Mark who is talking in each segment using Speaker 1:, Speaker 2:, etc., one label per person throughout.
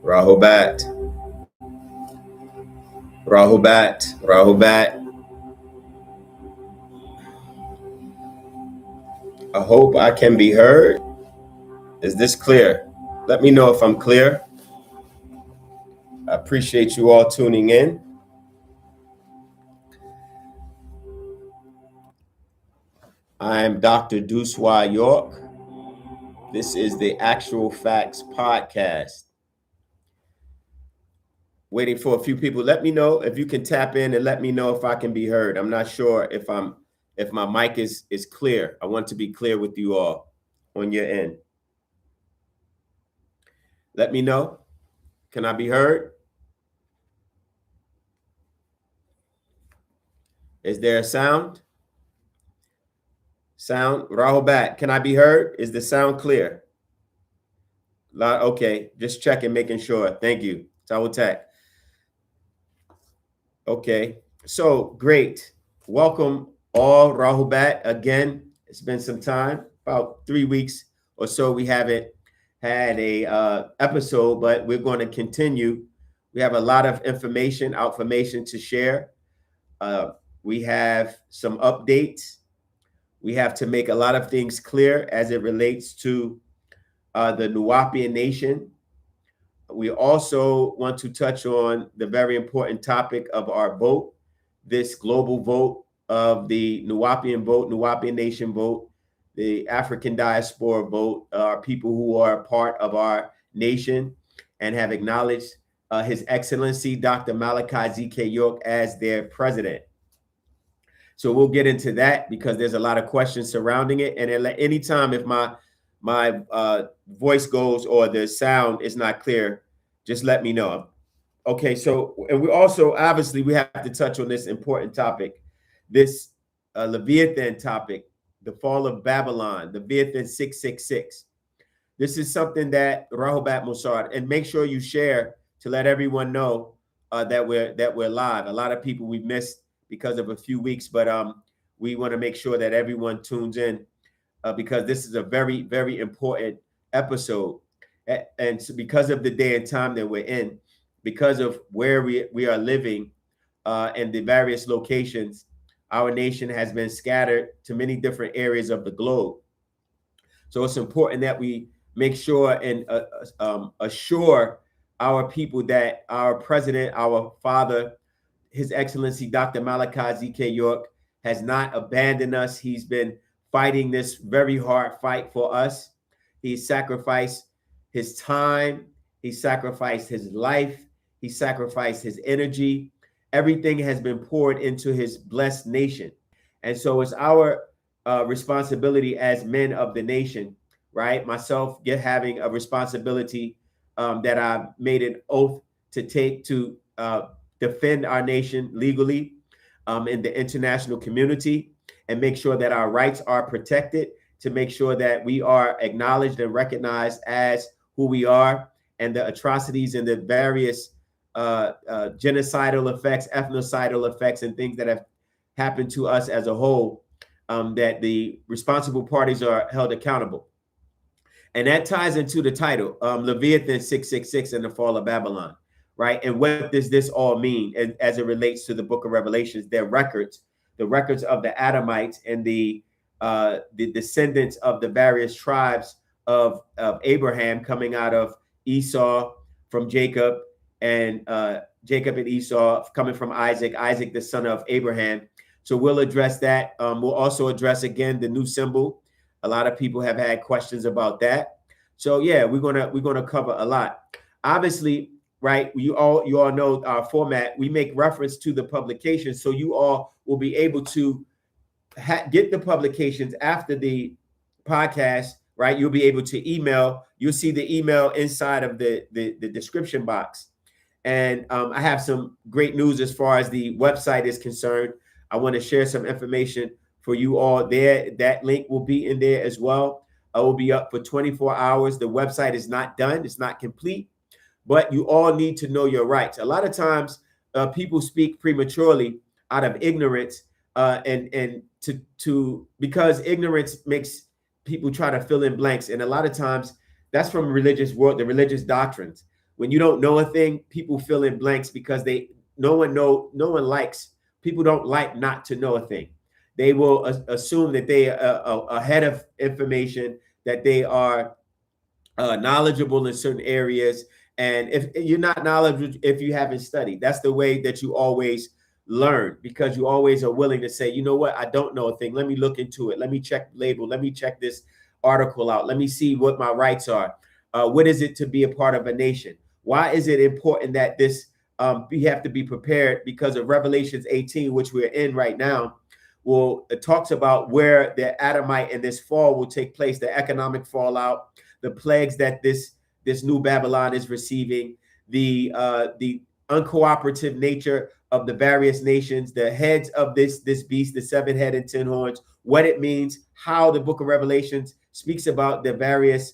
Speaker 1: Rahubat. Rahubat. Rahubat. I hope I can be heard. Is this clear? Let me know if I'm clear. I appreciate you all tuning in. I am Dr. Duswa York. This is the Actual Facts Podcast. Waiting for a few people. Let me know if you can tap in and let me know if I can be heard. I'm not sure if my mic is clear. I want to be clear with you all on your end. Let me know. Can I be heard? Is there a sound? Sound, Rahubat. Can I be heard? Is the sound clear? Okay, just checking, making sure. Thank you. Tawatak. Okay, so great. Welcome all, Rahubat. Again, it's been some time, about 3 weeks or so. We haven't had a episode, but we're going to continue. We have a lot of information to share. We have some updates. We have to make a lot of things clear as it relates to the Nubian nation. We also want to touch on the very important topic of our vote, this global vote of the Nubian nation vote, the African diaspora vote, people who are part of our nation and have acknowledged His Excellency Dr. Malachi Z.K. York as their president. So we'll get into that because there's a lot of questions surrounding it. And at any time, if my voice goes or the sound is not clear, just let me know. Okay, so, and we also, obviously, we have to touch on this important topic, this Leviathan topic, the fall of Babylon, Leviathan 666. This is something that Rahubat Musard, and make sure you share to let everyone know that we're live. A lot of people we've missed because of a few weeks, but we want to make sure that everyone tunes in because this is a very, very important episode. And so because of the day and time that we're in, because of where we are living and the various locations, our nation has been scattered to many different areas of the globe. So it's important that we make sure and assure our people that our president, our father, His Excellency Dr. Malachi Z.K. York has not abandoned us. He's been fighting this very hard fight for us. He sacrificed his time. He sacrificed his life. He sacrificed his energy. Everything has been poured into his blessed nation. And so it's our responsibility as men of the nation, right? Myself having a responsibility that I made an oath to take to defend our nation legally in the international community and make sure that our rights are protected, to make sure that we are acknowledged and recognized as who we are, and the atrocities and the various genocidal effects, ethnocidal effects, and things that have happened to us as a whole, that the responsible parties are held accountable. And that ties into the title, Leviathan 666 and the Fall of Babylon. Right. And what does this all mean as it relates to the book of Revelations? Their records, the records of the Adamites and the descendants of the various tribes of Abraham coming out of Esau from Jacob and Jacob and Esau coming from Isaac, the son of Abraham. So we'll address that. We'll also address, again, the new symbol. A lot of people have had questions about that. So, yeah, we're gonna cover a lot. Obviously, right, you all know our format. We make reference to the publication, so you all will be able to get the publications after the podcast, right? You'll be able to email. You'll see the email inside of the description box. And I have some great news as far as the website is concerned. I want to share some information for you all there. That link will be in there as well. I will be up for 24 hours. The website is not done. It's not complete. But you all need to know your rights. A lot of times people speak prematurely out of ignorance and because ignorance makes people try to fill in blanks. And a lot of times that's from the religious doctrines. When you don't know a thing, people fill in blanks because no one likes, people don't like not to know a thing. They will assume that they are ahead of information, that they are knowledgeable in certain areas. And if you're not knowledgeable, if you haven't studied, that's the way that you always learn, because you always are willing to say, you know what, I don't know a thing. Let me look into it. Let me check the label. Let me check this article out. Let me see what my rights are. What is it to be a part of a nation? Why is it important that this, we have to be prepared? Because of Revelations 18, which we're in right now, it talks about where the Adamite and this fall will take place, the economic fallout, the plagues that this new Babylon is receiving, the uncooperative nature of the various nations, the heads of this beast, the 7 head and 10 horns, what it means, how the book of Revelations speaks about the various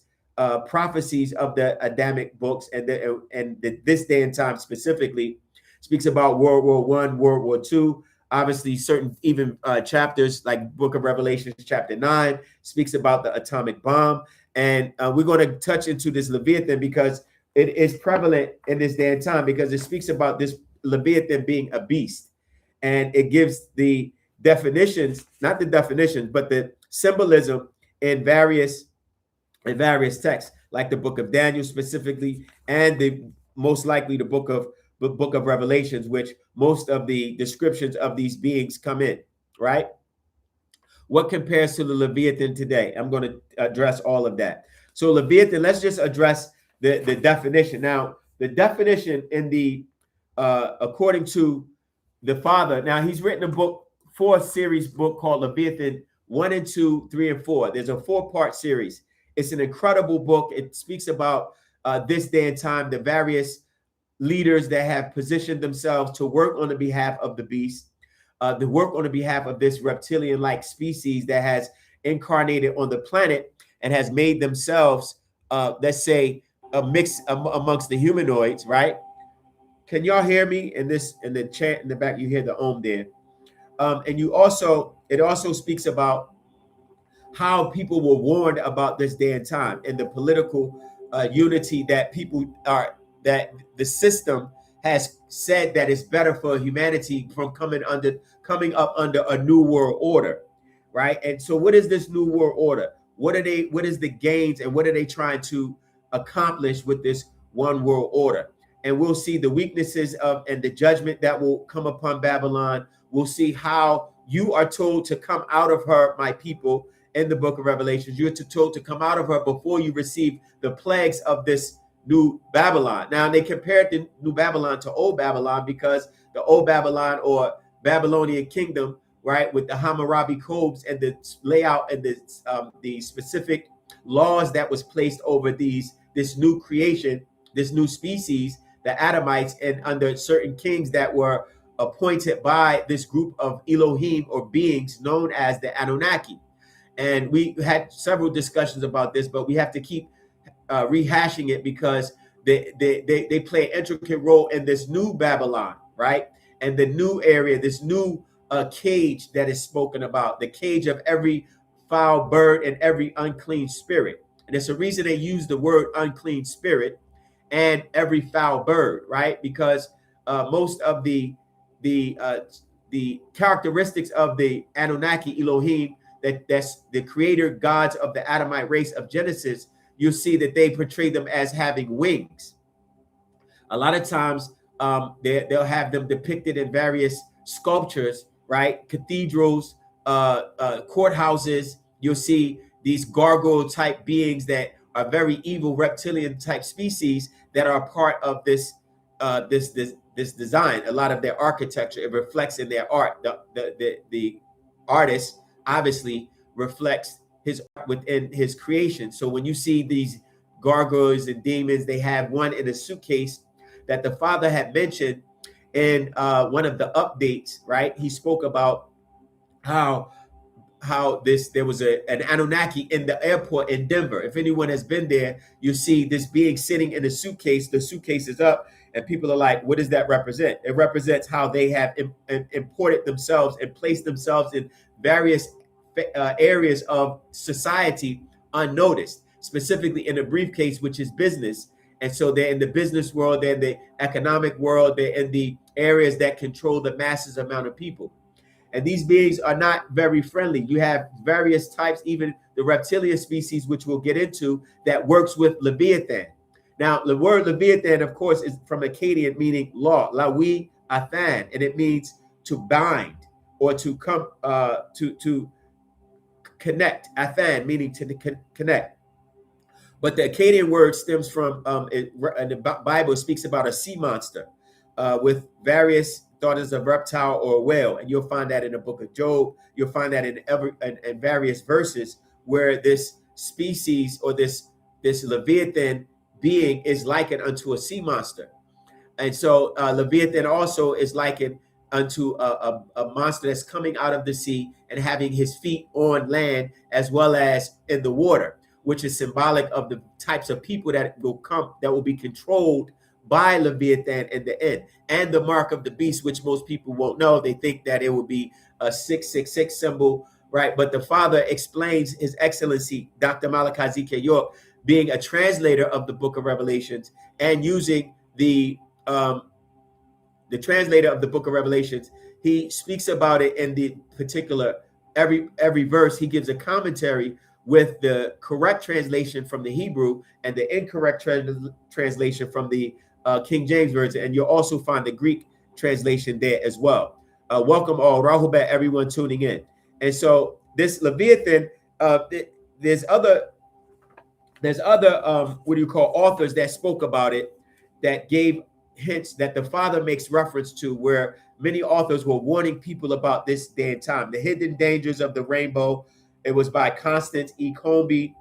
Speaker 1: prophecies of the Adamic books, and this day and time specifically speaks about World War I, World War II. Obviously, certain even chapters like Book of Revelation, chapter 9, speaks about the atomic bomb. And we're going to touch into this Leviathan because it is prevalent in this day and time, because it speaks about this Leviathan being a beast. And it gives the definitions, not the definitions, but the symbolism in various texts, like the book of Daniel specifically, and most likely the book of Revelations, which most of the descriptions of these beings come in, right? What compares to the Leviathan today? I'm going to address all of that. So Leviathan, let's just address the definition. Now, the definition in the, according to the father, now he's written a book, 4-series book called Leviathan 1 and 2, 3 and 4. There's a 4-part series. It's an incredible book. It speaks about this day and time, the various leaders that have positioned themselves to work on the behalf of the beast, the work on the behalf of this reptilian-like species that has incarnated on the planet and has made themselves, let's say, a mix amongst the humanoids, right? Can y'all hear me? In the chant in the back, you hear the ohm there. And it also speaks about how people were warned about this day and time, and the political unity that that the system has said that it's better for humanity from coming up under a new world order, right? And so what is this new world order? What is the gains, and what are they trying to accomplish with this one world order? And we'll see the weaknesses and the judgment that will come upon Babylon. We'll see how you are told to come out of her, my people, in the book of Revelations. You're told to come out of her before you receive the plagues of this new Babylon. Now, they compared the new Babylon to old Babylon because the old Babylon, or Babylonian kingdom, right, with the Hammurabi codes and the layout and the specific laws that was placed over this new creation, this new species, the Adamites, and under certain kings that were appointed by this group of Elohim, or beings known as the Anunnaki. And we had several discussions about this, but we have to keep rehashing it because they play an intricate role in this new Babylon, right? And the new area, this new cage that is spoken about, the cage of every foul bird and every unclean spirit. And it's a reason they use the word unclean spirit and every foul bird, right? Because most of the characteristics of the Anunnaki Elohim, that's the creator gods of the Adamite race of Genesis, you'll see that they portray them as having wings. A lot of times they'll have them depicted in various sculptures, right? Cathedrals, courthouses. You'll see these gargoyle type beings that are very evil reptilian type species that are part of this design. A lot of their architecture, it reflects in their art. The artist obviously reflects his art within his creation. So when you see these gargoyles and demons, they have one in a suitcase that the father had mentioned in one of the updates, right? He spoke about how there was an Anunnaki in the airport in Denver. If anyone has been there, you see this being sitting in a suitcase. The suitcase is up, and people are like, what does that represent? It represents how they have imported themselves and placed themselves in various areas of society unnoticed, specifically in a briefcase, which is business. And so they're in the business world, they're in the economic world, they're in the areas that control the masses amount of people. And these beings are not very friendly. You have various types, even the reptilian species, which we'll get into, that works with Leviathan. Now, the word Leviathan, of course, is from Akkadian, meaning law, lawi athan, and it means to bind or to come to connect. Athan meaning to connect. But the Akkadian word stems from the Bible speaks about a sea monster with various daughters of reptile or whale, and you'll find that in the book of Job. You'll find that in various verses where this species or this Leviathan being is likened unto a sea monster. And so Leviathan also is likened unto a monster that's coming out of the sea and having his feet on land as well as in the water, which is symbolic of the types of people that will come, that will be controlled by Leviathan in the end. And the mark of the beast, which most people won't know. They think that it will be a 666 symbol, right? But the Father explains His Excellency, Dr. Malachi Z.K. York, being a translator of the book of Revelations and using the translator of the book of Revelations. He speaks about it in the particular, every verse, he gives a commentary with the correct translation from the Hebrew and the incorrect translation from the King James Version. And you'll also find the Greek translation there as well. Welcome all, Rahubat, everyone tuning in. And so this Leviathan, there's other what do you call authors that spoke about it, that gave hints that the Father makes reference to, where many authors were warning people about this day and time. The Hidden Dangers of the Rainbow. It was by Constance E. Combe.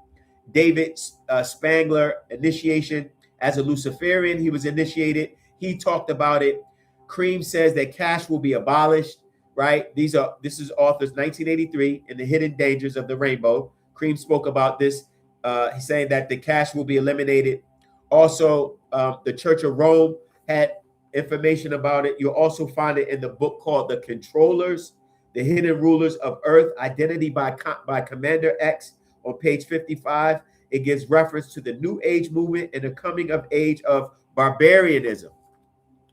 Speaker 1: David Spangler, Initiation as a Luciferian. He was initiated. He talked about it. Cream says that cash will be abolished, right? This is authors 1983 in The Hidden Dangers of the Rainbow. Cream spoke about this. He's saying that the cash will be eliminated. Also, the Church of Rome had information about it. You'll also find it in the book called The Controllers, The Hidden Rulers of Earth, Identity by Commander X on page 55. It gives reference to the New Age movement and the coming of age of barbarianism,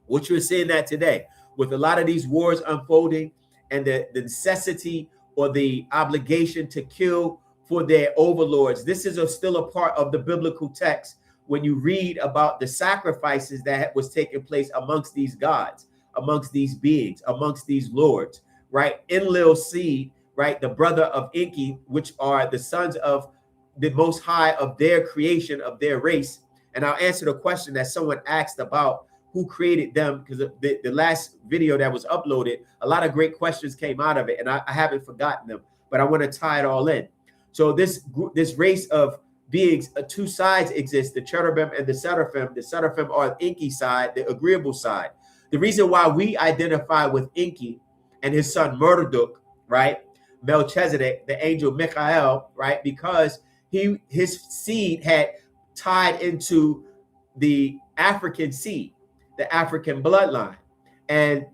Speaker 1: which you're seeing that today with a lot of these wars unfolding and the necessity or the obligation to kill for their overlords. This is still a part of the biblical text when you read about the sacrifices that was taking place amongst these gods, amongst these beings, amongst these lords, right? Enlil seed, right? The brother of Enki, which are the sons of the Most High of their creation, of their race. And I'll answer the question that someone asked about who created them, because the last video that was uploaded, a lot of great questions came out of it, and I haven't forgotten them, but I want to tie it all in. So this race of beings, two sides exist, the Cherubim and the Seraphim. The Seraphim are the Enki side, the agreeable side. The reason why we identify with Enki and his son Marduk, right? Melchizedek, the angel Michael, right? Because his seed had tied into the African seed, the African bloodline. And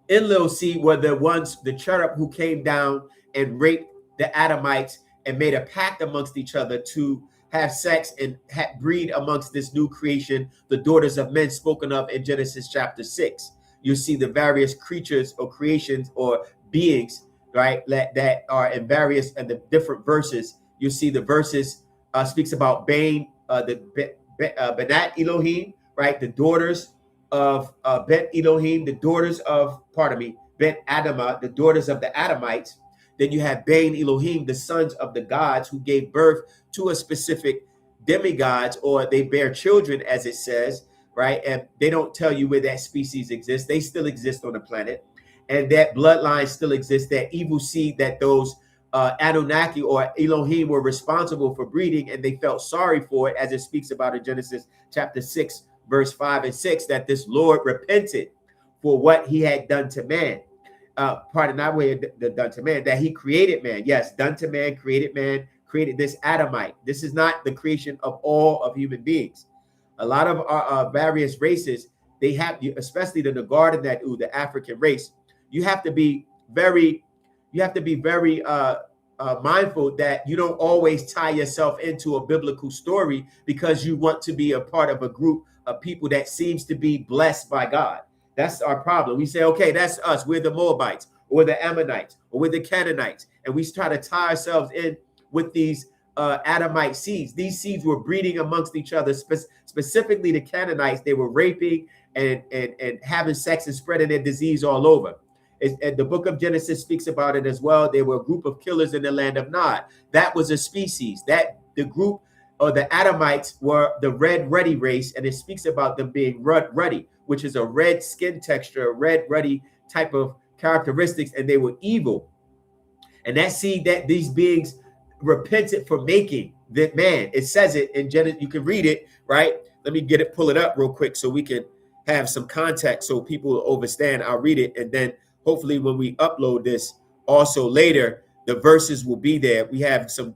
Speaker 1: Enlil's seed were the ones, the cherub who came down and raped the Adamites and made a pact amongst each other to have sex and breed amongst this new creation, the daughters of men spoken of in Genesis chapter 6. You see the various creatures or creations or beings, right, that are in various and the different verses. You see the verses speaks about Benat Elohim, right, the daughters of Bet Elohim, the daughters of, Bet Adamah, the daughters of the Adamites. Then you have Bain Elohim, the sons of the gods who gave birth to a specific demigods, or they bear children, as it says, right? And they don't tell you where that species exists. They still exist on the planet. And that bloodline still exists, that evil seed that those Anunnaki or Elohim were responsible for breeding, and they felt sorry for it, as it speaks about in Genesis chapter 6, verse 5 and 6, that this Lord repented for what he had done to man. Not way done to man, that he created man. Yes, done to man, created this Adamite. This is not the creation of all of human beings. A lot of our various races, they have, especially the Nagard and that the African race, you have to be very mindful that you don't always tie yourself into a biblical story because you want to be a part of a group of people that seems to be blessed by God. That's our problem. We say, okay, that's us. We're the Moabites, or the Ammonites, or we're the Canaanites, and we try to tie ourselves in with these Adamite seeds. These seeds were breeding amongst each other. Specifically, the Canaanites, they were raping and having sex and spreading their disease all over. And the book of Genesis speaks about it as well. They were a group of killers in the land of Nod. That was a species. That the group or the Adamites were the red ruddy race, and it speaks about them being ruddy, which is a red skin texture, a red ruddy type of characteristics, and they were evil. And that seed that these beings repented for making that man. It says it in Genesis. You can read it, right? Let me pull it up real quick so we can have some context so people will understand. I'll read it, and then hopefully when we upload this also later, the verses will be there. We have some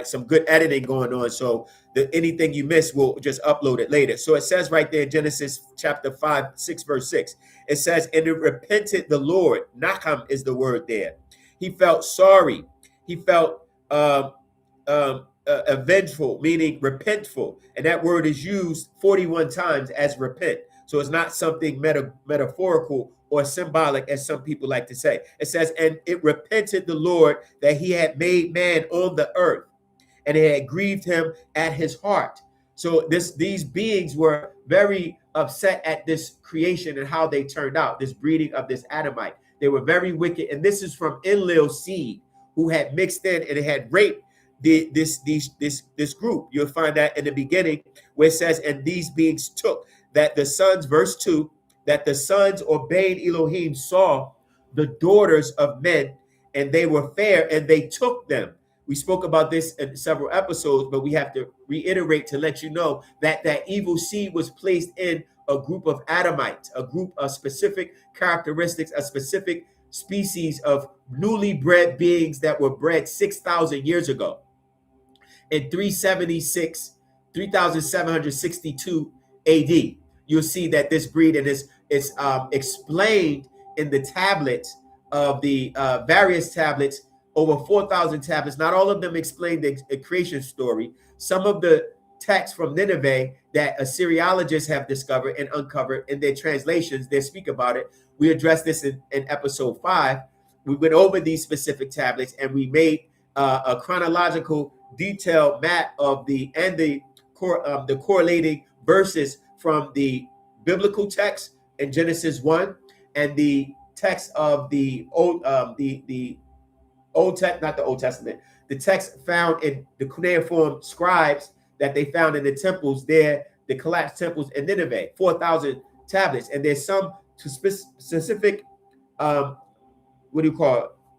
Speaker 1: some good editing going on, so anything you miss, we'll just upload it later. So it says right there in Genesis chapter 5, 6, verse 6, it says, and it repented the Lord. Nacham is the word there. He felt sorry. He felt avengeful, meaning repentful. And that word is used 41 times as repent. So it's not something metaphorical or symbolic, as some people like to say. It says, and it repented the Lord that he had made man on the earth, and it had grieved him at his heart. So these beings were very upset at this creation and how they turned out, this breeding of this Adamite. They were very wicked. And this is from Enlil's seed, who had mixed in and had raped this group. You'll find that in the beginning where it says, and these beings took, that the sons, verse 2, that the sons obeyed Elohim, saw the daughters of men, and they were fair, and they took them. We spoke about this in several episodes, but we have to reiterate to let you know that that evil seed was placed in a group of Adamites, a group of specific characteristics, a specific species of newly bred beings that were bred 6,000 years ago. In 3762 AD, you'll see that this breed and is explained in the tablets of the various tablets, over 4,000 tablets. Not all of them explain the creation story. Some of the texts from Nineveh that Assyriologists have discovered and uncovered in their translations, they speak about it. We addressed this in episode 5. We went over these specific tablets, and we made a chronological detailed map of the correlating verses from the biblical text in Genesis 1 and the text of the Old Testament, not the Old Testament, the text found in the Cuneiform scribes that they found in the temples there, the collapsed temples in Nineveh, 4,000 tablets. And there's some specific,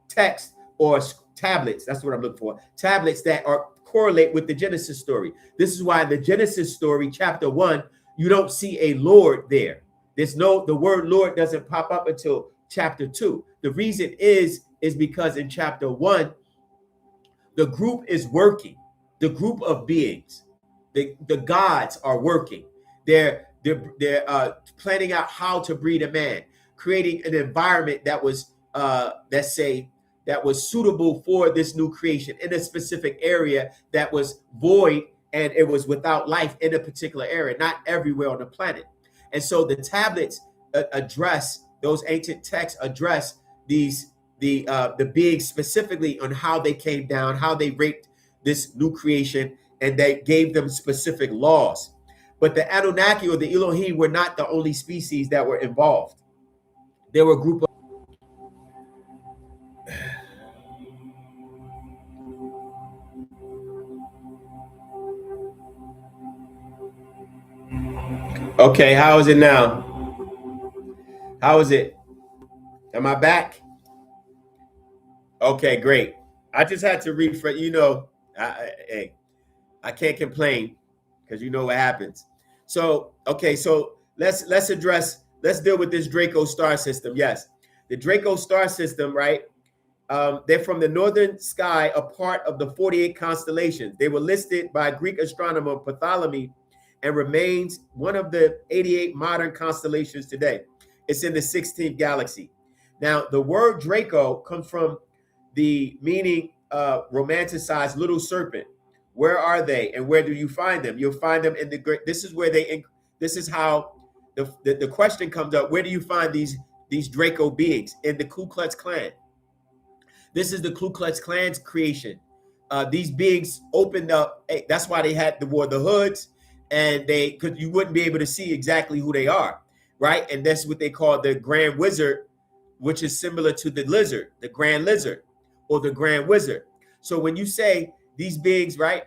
Speaker 1: text or tablets, that's what I'm looking for, tablets that correlate with the Genesis story. This is why in the Genesis story, chapter 1, you don't see a Lord there. The word Lord doesn't pop up until chapter 2. The reason is because in chapter 1, the group is working. The group of beings, the gods are working. They're planning out how to breed a man, creating an environment that was that was suitable for this new creation in a specific area that was void, and it was without life in a particular area, not everywhere on the planet. And so the tablets address, those ancient texts address the beings specifically on how they came down, how they raped this new creation, and they gave them specific laws. But the Anunnaki or the Elohim were not the only species that were involved. There were a group of Okay, how is it now? How is it? Am I back? Okay, great. I just had to refresh. I can't complain because you know what happens. So, okay, so let's deal with this Draco star system. Yes, the Draco star system, right? They're from the northern sky, a part of the 48 constellations. They were listed by Greek astronomer Ptolemy and remains one of the 88 modern constellations today. It's in the 16th galaxy. Now, the word Draco comes from the meaning romanticized little serpent. Where are they, and where do you find them? You'll find them in the great. This is where they. This is how the question comes up. Where do you find these Draco beings? In the Ku Klux Klan. This is the Ku Klux Klan's creation. These beings opened up. That's why they had wore the hoods, and because you wouldn't be able to see exactly who they are, right? And that's what they call the Grand Wizard, which is similar to the lizard, the Grand Lizard, or the Grand Wizard. So when you say these beings, right?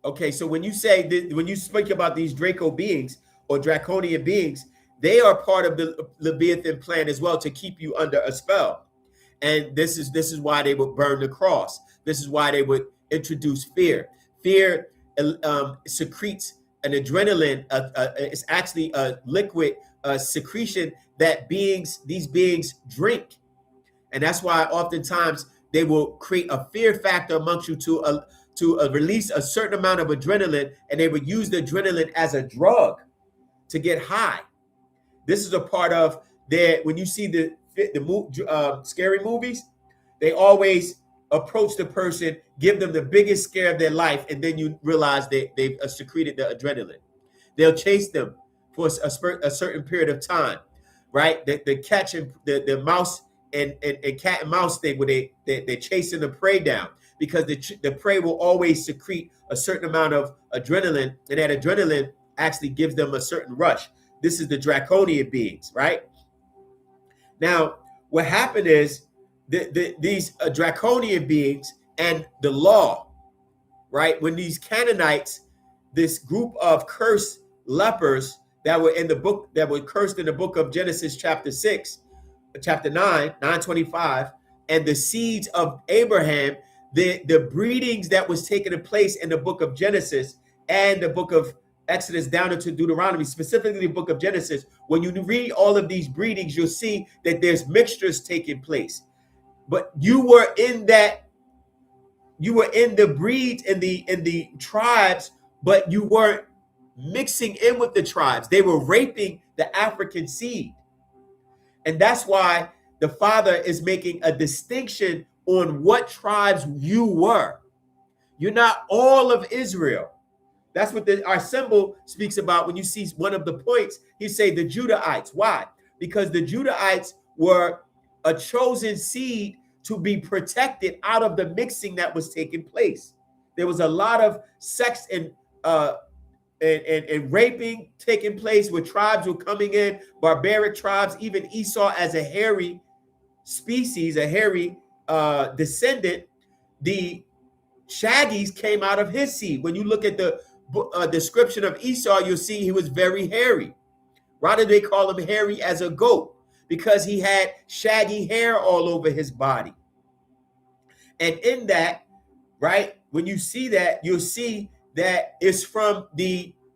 Speaker 1: Okay, so when you say when you speak about these Draco beings or draconian beings, they are part of the Leviathan plan as well to keep you under a spell. And this is why they would burn the cross. This is why they would introduce fear. Fear secretes an adrenaline. It's actually a liquid secretion that these beings drink, and that's why oftentimes they will create a fear factor amongst you to release a certain amount of adrenaline, and they would use the adrenaline as a drug to get high. This is a part of when you see the scary movies, they always approach the person, give them the biggest scare of their life, and then you realize they've secreted the adrenaline. They'll chase them for a certain period of time, right? The catch and the mouse and cat and mouse thing where they're chasing the prey down, because the prey will always secrete a certain amount of adrenaline, and that adrenaline actually gives them a certain rush. This is the draconian beings, right? Now, what happened is these draconian beings and the law, right? When these Canaanites, this group of cursed lepers that were in the book, that were cursed in the book of Genesis chapter 6, chapter 9:25, and the seeds of Abraham, the breedings that was taking place in the book of Genesis and the book of Exodus down into Deuteronomy, specifically the book of Genesis, when you read all of these breedings, you'll see that there's mixtures taking place. But you were in the breeds, in the tribes, but you weren't mixing in with the tribes. They were raping the African seed. And that's why the Father is making a distinction on what tribes you were. You're not all of Israel. That's what our symbol speaks about. When you see one of the points, he say the Judahites. Why? Because the Judahites were a chosen seed to be protected out of the mixing that was taking place. There was a lot of sex and raping taking place, where tribes were coming in, barbaric tribes, even Esau as a hairy species, a hairy descendant. The Shaggies came out of his seed. When you look at the description of Esau, you'll see he was very hairy. Why did they call him hairy as a goat? Because he had shaggy hair all over his body. And in that, right, when you see that, you'll see that it's from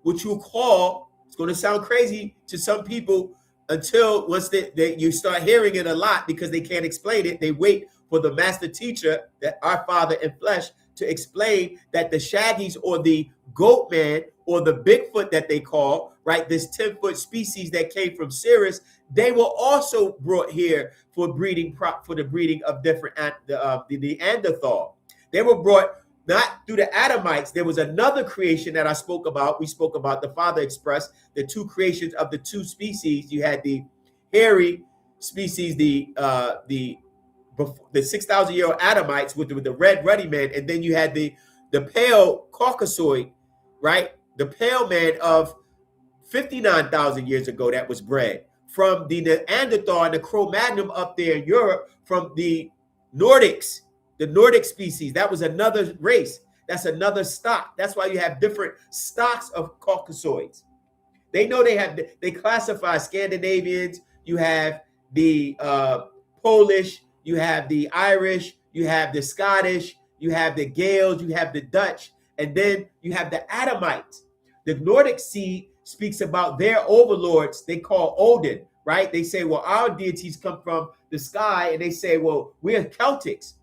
Speaker 1: what you call, it's going to sound crazy to some people until once you start hearing it a lot, because they can't explain it. They wait for the master teacher, that our Father in flesh, to explain that the Shaggies, or the goat man, or the Bigfoot that they call, right, this 10-foot species that came from Sirius, they were also brought here for the breeding of different the Neanderthal. They were brought not through the Adamites. There was another creation that I spoke about. We spoke about, the Father expressed the two creations of the two species. You had the hairy species, the 6,000-year-old Adamites with the red ruddy man, and then you had the pale Caucasoid, right? The pale man of 59,000 years ago that was bred from the Neanderthal and the Cro-Magnon up there in Europe, from the Nordics, the Nordic species. That was another race. That's another stock. That's why you have different stocks of Caucasoids. They know they classify Scandinavians. You have the Polish, you have the Irish, you have the Scottish, you have the Gales, you have the Dutch, and then you have the Adamites. The Nordic seed speaks about their overlords they call Odin, right? They say, well, our deities come from the sky, and they say, well, we're Celtics,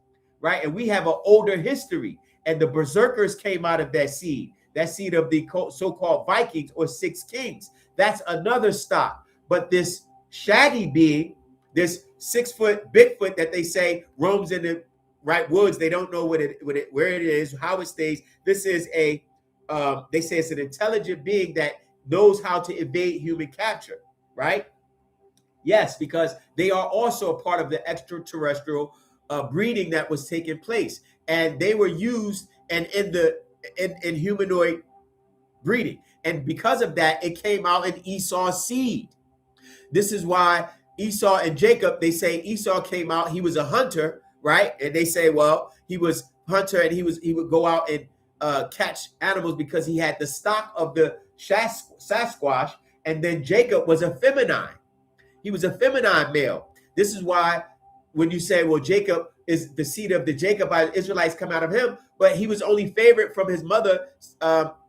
Speaker 1: right? And we have an older history, and the berserkers came out of that seed of the so-called Vikings or 6 kings. That's another stock. But this shaggy being, This 6 foot Bigfoot that they say roams in the right woods. They don't know where it is, how it stays. This is a they say it's an intelligent being that knows how to evade human capture, right? Yes, because they are also a part of the extraterrestrial breeding that was taking place, and they were used and in humanoid breeding, and because of that, it came out in Esau's seed. This is why Esau and Jacob, they say Esau came out, he was a hunter, right? And they say, well, he was hunter and he would go out and catch animals because he had the stock of the Sasquatch, and then Jacob was a feminine. He was a feminine male. This is why when you say, well, Jacob is the seed of the Jacobite, Israelites come out of him, but he was only favored from his mother,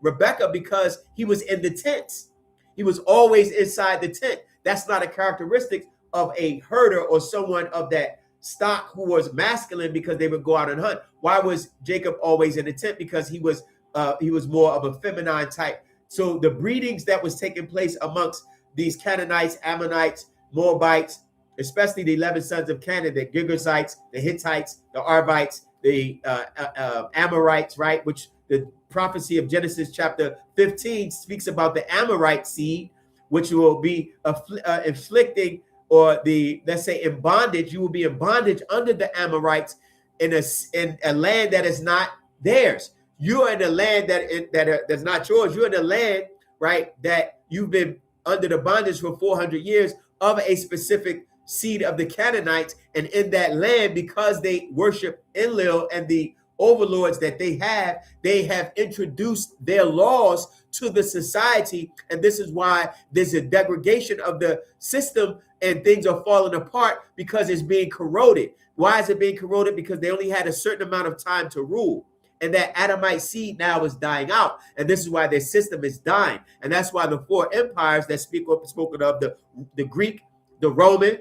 Speaker 1: Rebecca, because he was in the tents. He was always inside the tent. That's not a characteristic of a herder or someone of that stock who was masculine, because they would go out and hunt. Why was Jacob always in the tent? Because he was more of a feminine type. So the breedings that was taking place amongst these Canaanites, Ammonites, Moabites, especially the 11 sons of Canaan, the Girgashites, the Hittites, the Arvites, the Amorites, right? Which the prophecy of Genesis chapter 15 speaks about the Amorite seed, which will be inflicting, or let's say in bondage. You will be in bondage under the Amorites in a land that is not theirs. You're in a land that's not yours. You're in a land, right, that you've been under the bondage for 400 years of a specific seed of the Canaanites. And in that land, because they worship Enlil and the overlords that they have introduced their laws to the society. And this is why there's a degradation of the system and things are falling apart, because it's being corroded. Why is it being corroded? Because they only had a certain amount of time to rule. And that Adamite seed now is dying out. And this is why their system is dying. And that's why the four empires that spoken of, the Greek, the Roman,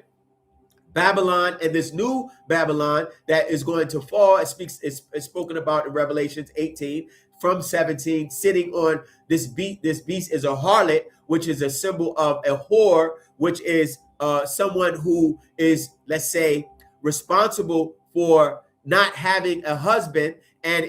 Speaker 1: Babylon, and this new Babylon that is going to fall, is spoken about in Revelations 18 from 17, sitting on this beast. This beast is a harlot, which is a symbol of a whore, which is someone who is, let's say, responsible for not having a husband and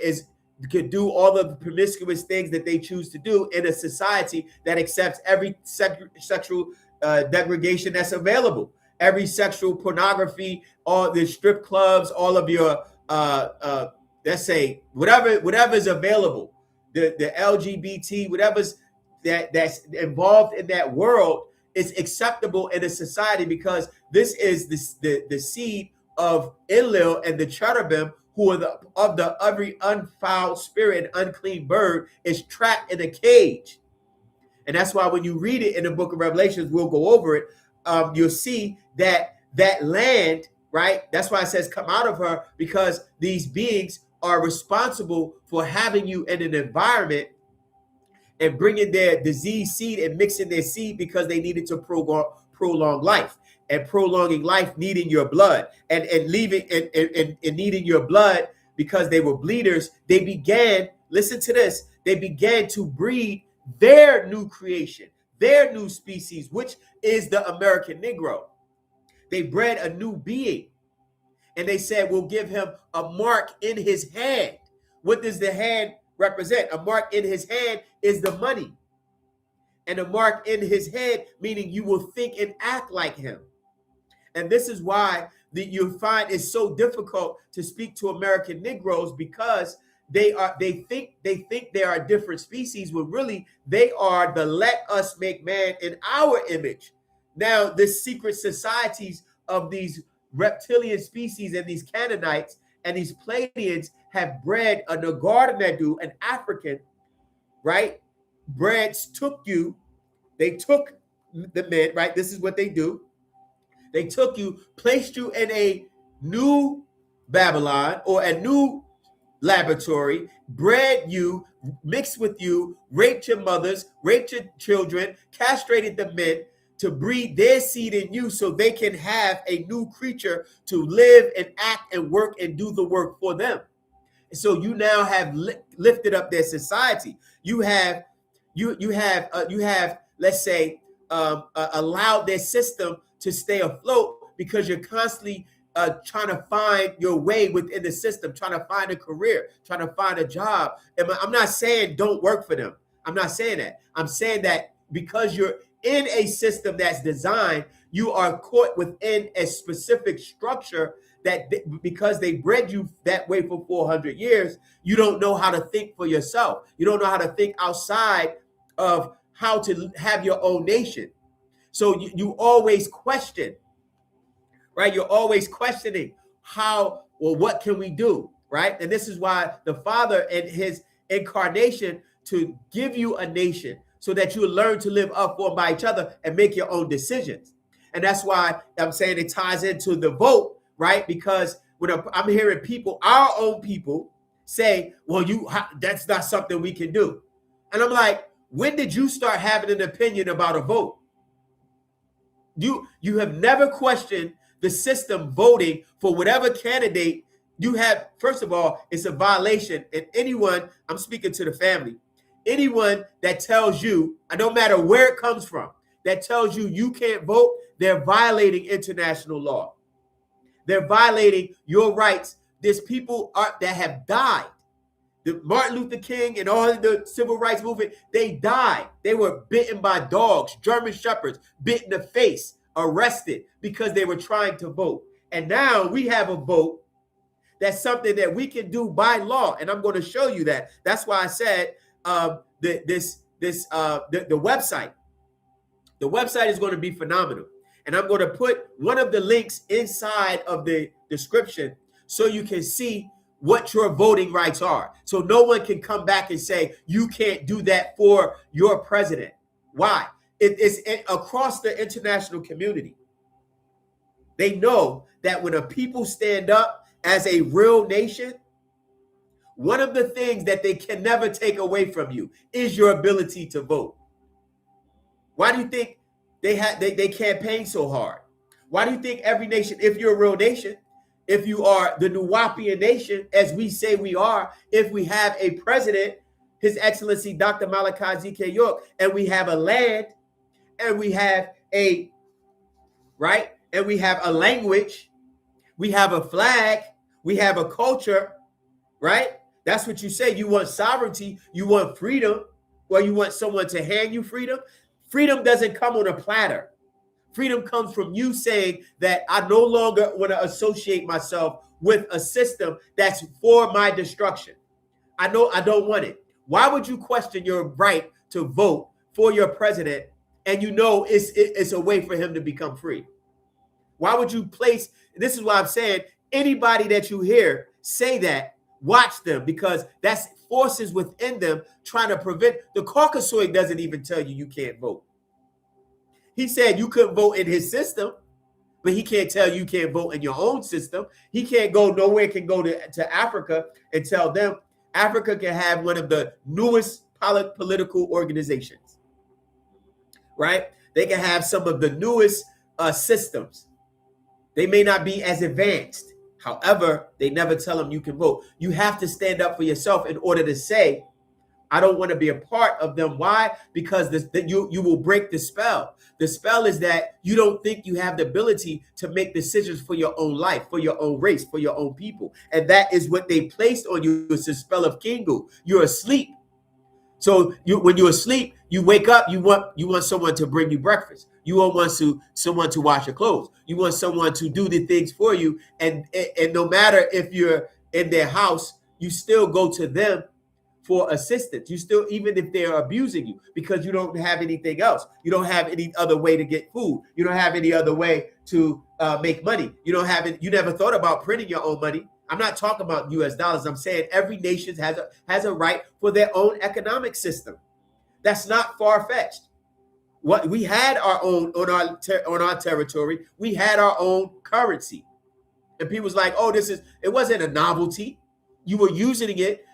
Speaker 1: could do all of the promiscuous things that they choose to do in a society that accepts every sexual degradation that's available. Every sexual pornography, all the strip clubs, all of your let's say whatever is available, the LGBT, whatever's that's involved in that world is acceptable in a society, because this is the seed of Enlil and the Cherubim, who are of every unfouled spirit and unclean bird is trapped in a cage. And that's why when you read it in the book of Revelations, we'll go over it. You'll see that land, right? That's why it says come out of her, because these beings are responsible for having you in an environment and bringing their disease seed and mixing their seed, because they needed to prolong life, and prolonging life needing your blood and leaving and needing your blood, because they were bleeders. They began, listen to this, they began to breed their new creation, their new species, which is the American Negro. They bred a new being, and they said, we'll give him a mark in his hand. What does the hand represent? A mark in his hand is the money. And a mark in his head, meaning you will think and act like him. And this is why you find it's so difficult to speak to American Negroes, because they think they are a different species, when really they are the let us make man in our image. Now, the secret societies of these reptilian species and these Canaanites and these Pleiadians have bred a Nagardanadu, an African, right? They took the men, right? This is what they do. They took you, placed you in a new Babylon or a new laboratory, bred you, mixed with you, raped your mothers, raped your children, castrated the men to breed their seed in you, so they can have a new creature to live and act and work and do the work for them. So you now have lifted up their society. You have, let's say, allowed their system to stay afloat, because you're constantly trying to find your way within the system, trying to find a career, trying to find a job. And I'm not saying don't work for them. I'm not saying that. I'm saying that because you're in a system that's designed, you are caught within a specific structure that because they bred you that way for 400 years, you don't know how to think for yourself. You don't know how to think outside of how to have your own nation. So you always question, right? You're always questioning how or what can we do, right? And this is why the Father and his incarnation to give you a nation so that you learn to live up for by each other and make your own decisions. And that's why I'm saying it ties into the vote, right? Because when I'm hearing people, our own people, say, well, that's not something we can do. And I'm like, when did you start having an opinion about a vote? You have never questioned the system voting for whatever candidate you have. First of all, it's a violation. And anyone, I'm speaking to the family, anyone that tells you, no matter where it comes from, that tells you you can't vote, they're violating international law. They're violating your rights. There's people that have died. The Martin Luther King and all of the civil rights movement, they died. They were bitten by dogs, German shepherds, bit in the face, arrested because they were trying to vote. And now we have a vote that's something that we can do by law. And I'm going to show you that. That's why I said the website. The website is going to be phenomenal. And I'm going to put one of the links inside of the description so you can see what your voting rights are. So no one can come back and say, you can't do that for your president. Why? It's across the international community. They know that when a people stand up as a real nation, one of the things that they can never take away from you is your ability to vote. Why do you think they campaign so hard? Why do you think every nation, if you're a real nation, if you are the Nubian nation, as we say we are, if we have a president, His Excellency Dr. Malachi Z.K. York, and we have a land, and we have a, right? And we have a language, we have a flag, we have a culture, right? That's what you say. You want sovereignty, you want freedom, or you want someone to hand you freedom. Freedom doesn't come on a platter. Freedom comes from you saying that I no longer want to associate myself with a system that's for my destruction. I know I don't want it. Why would you question your right to vote for your president and you know it's a way for him to become free? Why would you place, this is why I'm saying, anybody that you hear say that, watch them, because that's forces within them trying to prevent. The Caucasoid doesn't even tell you can't vote. He said you couldn't vote in his system, but he can't tell you can't vote in your own system. He can't go nowhere, can go to Africa and tell them Africa can have one of the newest political organizations, right? They can have some of the newest systems. They may not be as advanced. However, they never tell them you can vote. You have to stand up for yourself in order to say, I don't want to be a part of them. Why? Because you will break the spell. The spell is that you don't think you have the ability to make decisions for your own life, for your own race, for your own people. And that is what they placed on you. It's the spell of Kingu. You're asleep. So when you're asleep, you wake up, you want someone to bring you breakfast. You want someone to wash your clothes. You want someone to do the things for you. And no matter if you're in their house, you still go to them for assistance. You still, even if they're abusing you, because you don't have anything else. You don't have any other way to get food. You don't have any other way to make money. You never thought about printing your own money. I'm not talking about US dollars. I'm saying every nation has a right for their own economic system. That's not far-fetched. What we had our own on our territory, we had our own currency. And people was like, oh, it wasn't a novelty. You were using it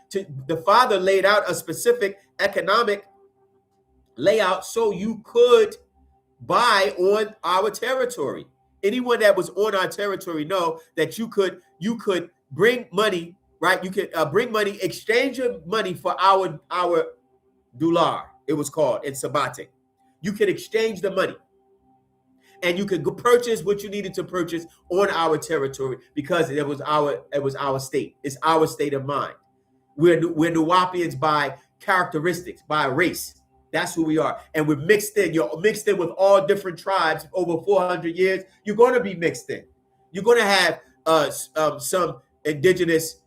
Speaker 1: the Father laid out a specific economic layout so you could buy on our territory. Anyone that was on our territory know that you could bring money, right? You could bring money, exchange your money for our dollar, it was called in Sabbatic. You could exchange the money. and you could go purchase what you needed to purchase on our territory because it was our state. It's our state of mind. We're Nuwapians by characteristics, by race. That's who we are. And we're mixed in. You're mixed in with all different tribes over 400 years. You're going to be mixed in. You're going to have some indigenous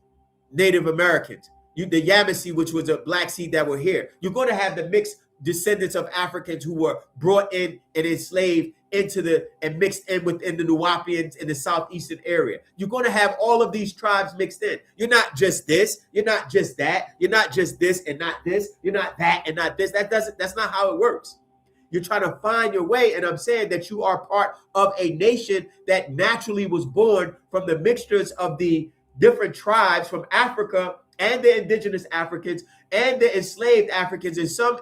Speaker 1: Native Americans. The Yamasee, which was a black seed that were here. You're going to have the mixed descendants of Africans who were brought in and enslaved and mixed in within the Nuwapians in the southeastern area. You're going to have all of these tribes mixed in. You're not just this. You're not just that. You're not just this and not this. You're not that and not this. That's not how it works. You're trying to find your way, and I'm saying that you are part of a nation that naturally was born from the mixtures of the different tribes from Africa and the indigenous Africans and the enslaved Africans and some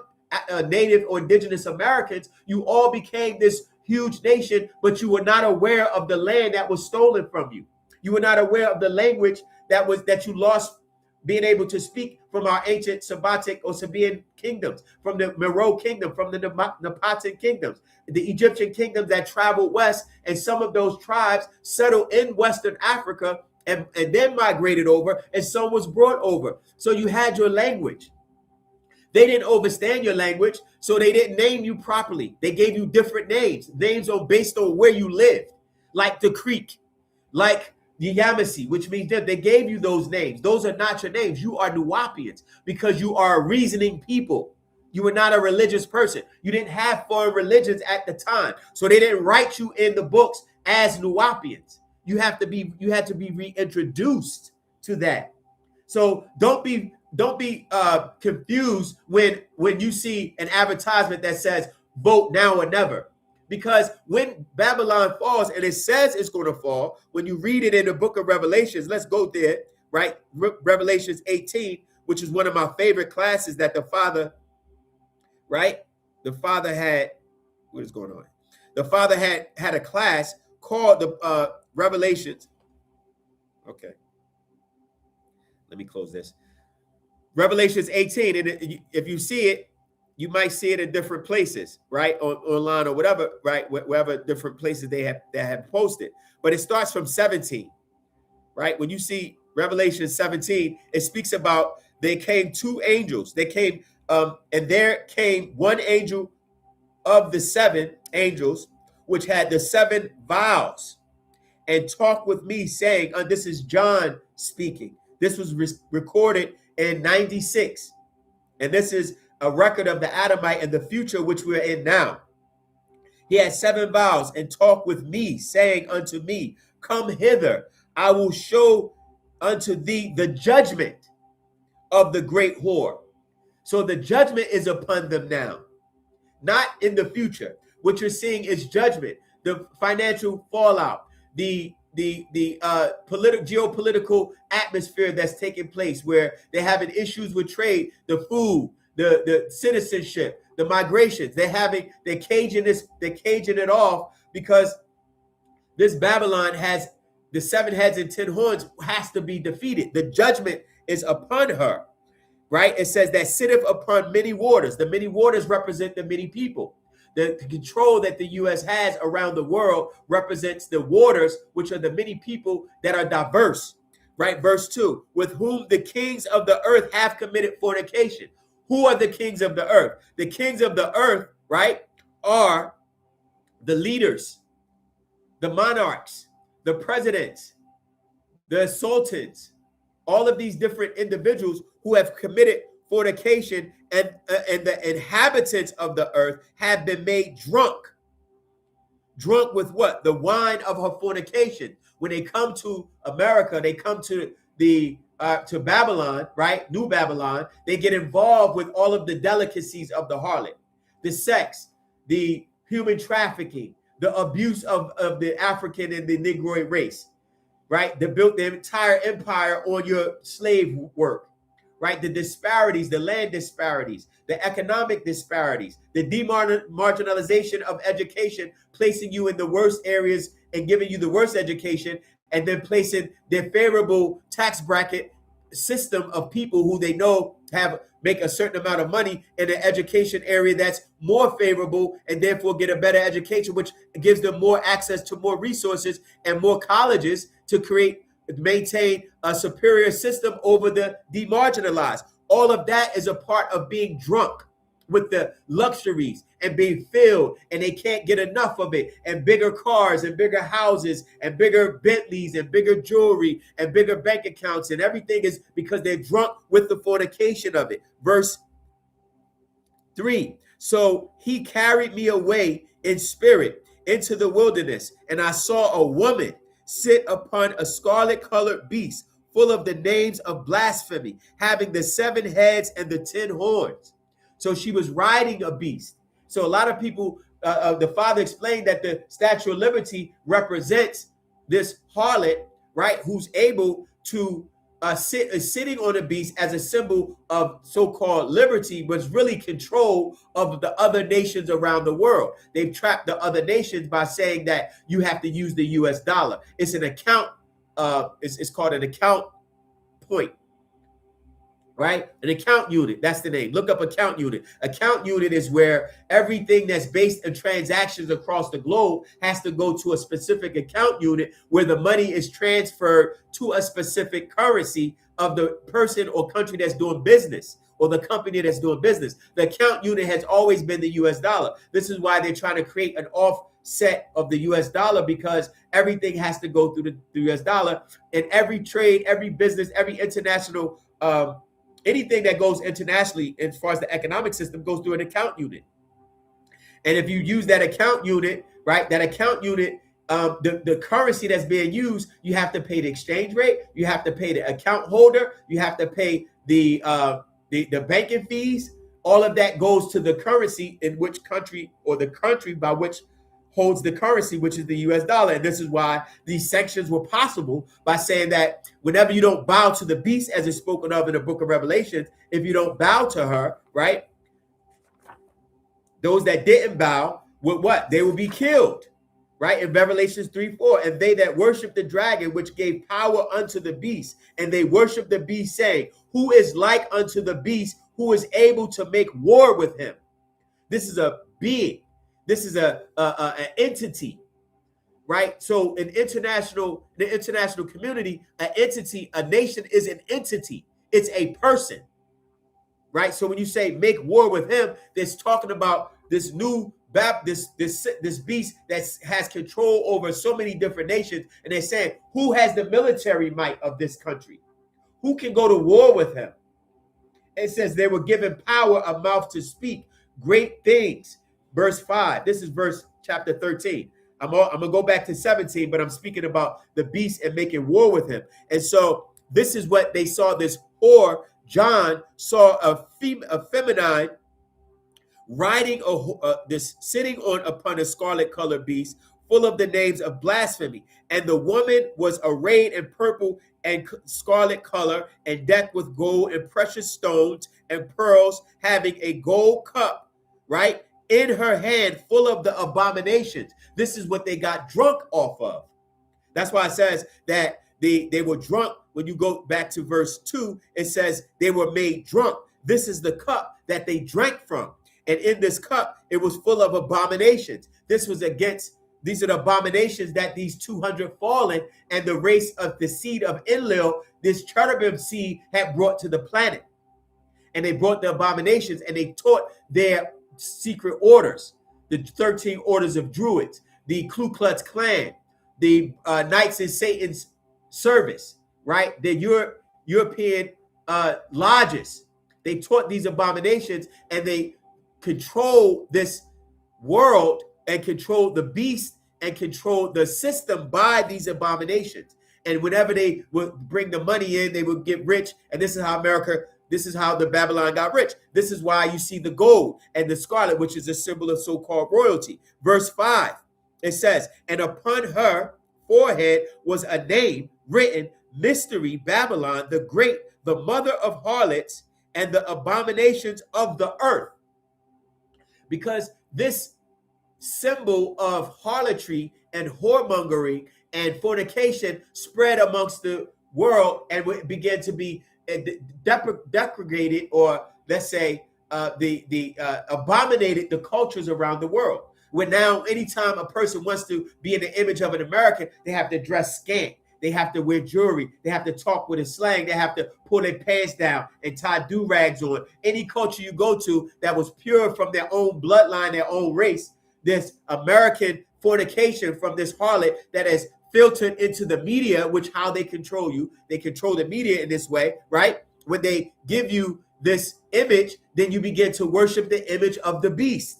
Speaker 1: Native or indigenous Americans. You all became this huge nation, but you were not aware of the land that was stolen from you. You were not aware of the language that you lost being able to speak from our ancient Sabbatic or Sabaean kingdoms, from the Meroe kingdom, from the Napatan kingdoms, the Egyptian kingdoms that traveled west, and some of those tribes settled in Western Africa and then migrated over, and some was brought over. So you had your language. They didn't understand your language, so they didn't name you properly. They gave you different names based on where you lived, like the Creek, like the Yamasee, which means that they gave you those names. Those are not your names. You are Nuwapians because you are a reasoning people. You were not a religious person. You didn't have foreign religions at the time, so they didn't write you in the books as Nuwapians. You had to be reintroduced to that. So don't be confused when you see an advertisement that says vote now or never. Because when Babylon falls, and it says it's going to fall, when you read it in the book of Revelations, let's go there, right? Revelations 18, which is one of my favorite classes that the Father, right? The Father had, what is going on? The Father had a class called the Revelations. Okay. Let me close this. Revelations 18, and if you see it, you might see it in different places, right? Online or whatever, right? Wherever different places that have posted. But it starts from 17, right? When you see Revelation 17, it speaks about there came two angels. They came, and there came one angel of the seven angels, which had the seven vials, and talked with me, saying, this is John speaking. This was recorded in 96. And this is a record of the Adamite and the future, which we're in now. He had seven vials and talked with me, saying unto me, come hither, I will show unto thee the judgment of the great whore. So the judgment is upon them now, not in the future. What you're seeing is judgment, the financial fallout, the geopolitical atmosphere that's taking place, where they're having issues with trade, the food, the citizenship, the migrations. They're caging it off because this Babylon has the 7 heads and 10 horns, has to be defeated. The judgment is upon her, right? It says that sitteth upon many waters. The many waters represent the many people. The control that the U.S. has around the world represents the waters, which are the many people that are diverse, right? Verse 2, with whom the kings of the earth have committed fornication. Who are the kings of the earth? The kings of the earth, right, are the leaders, the monarchs, the presidents, the sultans, all of these different individuals who have committed fornication, and the inhabitants of the earth have been made drunk. Drunk with what? The wine of her fornication. When they come to America, they come to to Babylon, right? New Babylon. They get involved with all of the delicacies of the harlot, the sex, the human trafficking, the abuse of the African and the Negroid race, right? They built their entire empire on your slave work, right? The disparities, the land disparities, the economic disparities, the demarginalization of education, placing you in the worst areas and giving you the worst education, and then placing their favorable tax bracket system of people who they know have make a certain amount of money in an education area that's more favorable and therefore get a better education, which gives them more access to more resources and more colleges to maintain a superior system over the demarginalized. All of that is a part of being drunk with the luxuries and being filled, and they can't get enough of it, and bigger cars and bigger houses and bigger Bentleys and bigger jewelry and bigger bank accounts, and everything is because they're drunk with the fornication of it. Verse 3. So he carried me away in spirit into the wilderness, and I saw a woman sit upon a scarlet-colored beast full of the names of blasphemy, having the 7 heads and the 10 horns. So she was riding a beast. So a lot of people, the father explained that the Statue of Liberty represents this harlot, right, who's able to sitting on a beast as a symbol of so-called liberty, but really control of the other nations around the world. They've trapped the other nations by saying that you have to use the US dollar. It's an account, it's called an account point. Right? An account unit. That's the name. Look up account unit. Account unit is where everything that's based in transactions across the globe has to go to a specific account unit where the money is transferred to a specific currency of the person or country that's doing business, or the company that's doing business. The account unit has always been the US dollar. This is why they're trying to create an offset of the US dollar, because everything has to go through the US dollar. And every trade, every business, every international anything that goes internationally as far as the economic system goes through an account unit. And if you use that account unit, right, that account unit, the currency that's being used, you have to pay the exchange rate, you have to pay the account holder, you have to pay the banking fees. All of that goes to the currency in which country, or the country by which holds the currency, which is the US dollar. And this is why these sanctions were possible, by saying that whenever you don't bow to the beast, as is spoken of in the book of Revelation, if you don't bow to her, right, those that didn't bow would what? They will be killed, right? In Revelation 3:4, and they that worship the dragon, which gave power unto the beast, and they worship the beast, saying, who is like unto the beast, who is able to make war with him? This is a being. This is an entity, right? So the international community, an entity, a nation is an entity. It's a person, right? So when you say make war with him, it's talking about this new this beast that has control over so many different nations. And they're saying, who has the military might of this country? Who can go to war with him? It says they were given power, a mouth to speak great things. Verse 5. This is verse chapter 13. I'm going to go back to 17, but I'm speaking about the beast and making war with him. And so this is what they saw. This whore, John, saw a feminine riding this sitting upon a scarlet-colored beast, full of the names of blasphemy. And the woman was arrayed in purple and scarlet color, and decked with gold and precious stones and pearls, having a gold cup, right, in her hand, full of the abominations. This is what they got drunk off of. That's why it says that they were drunk. When you go back to verse 2, it says they were made drunk. This is the cup that they drank from. And in this cup, it was full of abominations. These are the abominations that these 200 fallen and the race of the seed of Enlil, this cherubim seed, had brought to the planet. And they brought the abominations, and they taught their secret orders, the 13 orders of druids, the Ku Klux Klan, the Knights in Satan's Service, right? The European lodges. They taught these abominations, and they control this world and control the beast and control the system by these abominations. And whenever they would bring the money in, they would get rich. And this is how the Babylon got rich. This is why you see the gold and the scarlet, which is a symbol of so-called royalty. Verse 5, it says, and upon her forehead was a name written, Mystery Babylon, the Great, the mother of harlots and the abominations of the earth. Because this symbol of harlotry and whoremongering and fornication spread amongst the world and began to be deprecated, or let's say, abominated the cultures around the world. Where now, anytime a person wants to be in the image of an American, they have to dress scant. They have to wear jewelry. They have to talk with a slang. They have to pull their pants down and tie do-rags on. Any culture you go to that was pure from their own bloodline, their own race, this American fornication from this harlot that has filtered into the media, which how they control you. They control the media in this way, right? When they give you this image, then you begin to worship the image of the beast.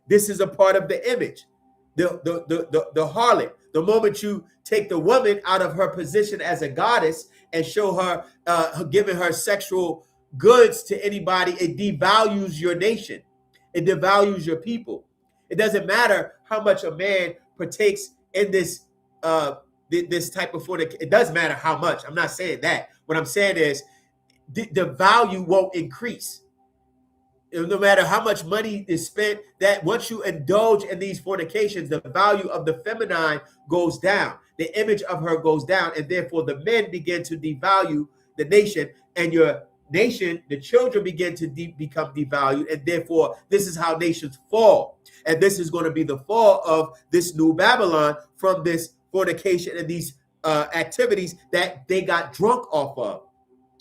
Speaker 1: This is a part of the image, the harlot. The moment you take the woman out of her position as a goddess and show her, giving her sexual goods to anybody, it devalues your nation. It devalues your people. It doesn't matter how much a man partakes in this type of fornication. It does matter how much. I'm not saying that. What I'm saying is the value won't increase. No matter how much money is spent, that once you indulge in these fornications, the value of the feminine goes down. The image of her goes down, and therefore the men begin to devalue the nation, and your nation, the children begin to become devalued, and therefore this is how nations fall. And this is going to be the fall of this new Babylon from this fornication and these activities that they got drunk off of.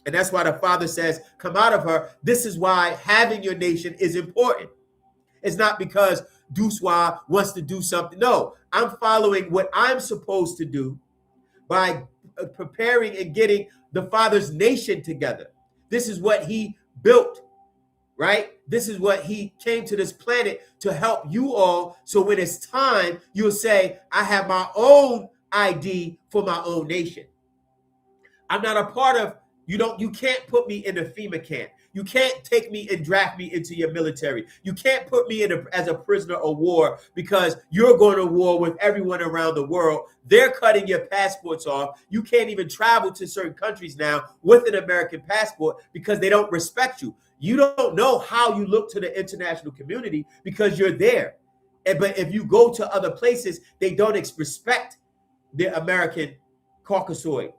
Speaker 1: And that's why the Father says, come out of her. This is why having your nation is important. It's not because Duswa wants to do something. No, I'm following what I'm supposed to do by preparing and getting the Father's nation together. This is what he built, right? This is what he came to this planet to help you all. So when it's time, you'll say, I have my own ID for my own nation. I'm not a part of, you can't put me in a FEMA camp. You can't take me and draft me into your military. You can't put me in as a prisoner of war because you're going to war with everyone around the world. They're cutting your passports off. You can't even travel to certain countries now with an American passport because they don't respect you. You don't know how you look to the international community because you're there. But if you go to other places, they don't respect the American Caucasoid.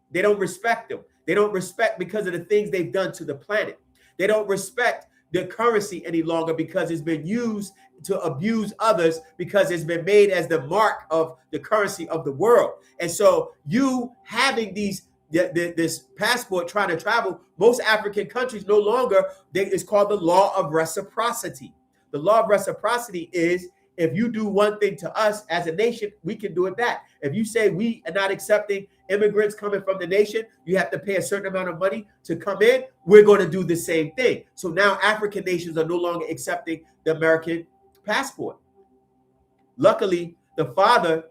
Speaker 1: They don't respect them. They don't respect because of the things they've done to the planet. They don't respect the currency any longer because it's been used to abuse others because it's been made as the mark of the currency of the world. And so you having this passport trying to travel, most African countries no longer, it's called the law of reciprocity. The law of reciprocity is if you do one thing to us as a nation, we can do it back. If you say we are not accepting immigrants coming from the nation, you have to pay a certain amount of money to come in, we're going to do the same thing. So now African nations are no longer accepting the American passport. Luckily, the Father,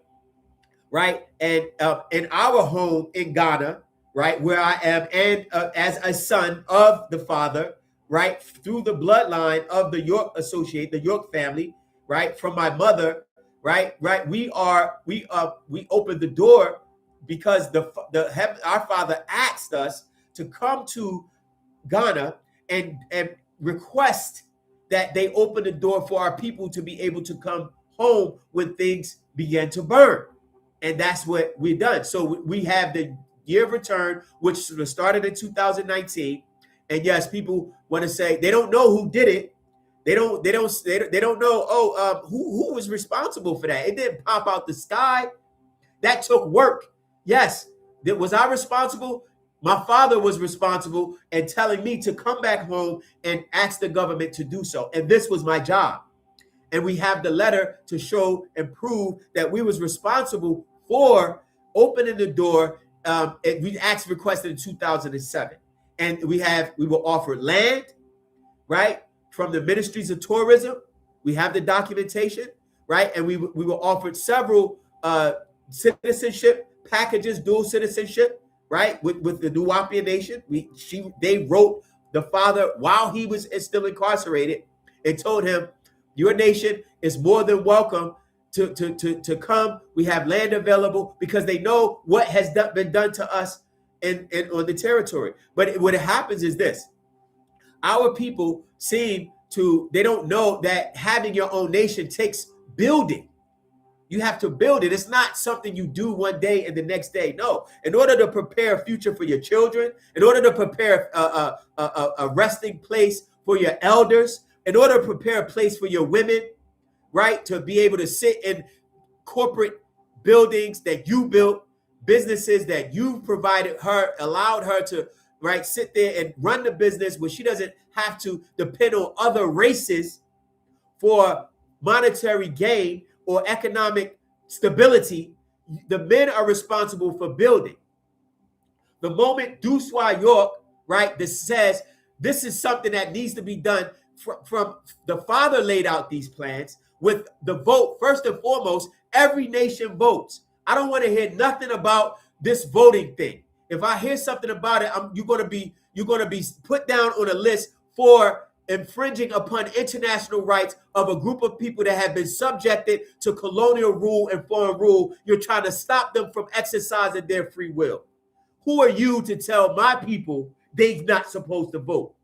Speaker 1: right, and in our home in Ghana, right, where I am, and as a son of the Father, right, through the bloodline of the York the York family, right, from my mother, right, we opened the door because our Father asked us to come to Ghana and request that they open the door for our people to be able to come home when things began to burn. And that's what we've done. So we have the year of return, which started in 2019. And yes, people want to say they don't know who did it. They don't know, who was responsible for that? It didn't pop out the sky. That took work. Yes. Was I responsible? My father was responsible and telling me to come back home and ask the government to do so. And this was my job. And we have the letter to show and prove that we was responsible for opening the door. We requested in 2007. And we were offered land, right, from the ministries of tourism. We have the documentation, right? And we were offered several citizenship packages, dual citizenship, right, with the Nubian nation. They wrote the father while he was still incarcerated and told him, your nation is more than welcome to come. We have land available because they know what has been done to us in on the territory. But what happens is this. Our people they don't know that having your own nation takes building. You have to build it. It's not something you do one day and the next day. No. In order to prepare a future for your children, in order to prepare a resting place for your elders, in order to prepare a place for your women, right, to be able to sit in corporate buildings that you built, businesses that you provided her, allowed her to, right, sit there and run the business where she doesn't have to depend on other races for monetary gain or economic stability. The men are responsible for building. The moment Duswa York, right, this says this is something that needs to be done from the father laid out these plans with the vote. First and foremost, every nation votes. I don't want to hear nothing about this voting thing. If I hear something about it, you're going to be put down on a list for infringing upon international rights of a group of people that have been subjected to colonial rule and foreign rule. You're trying to stop them from exercising their free will. Who are you to tell my people they're not supposed to vote?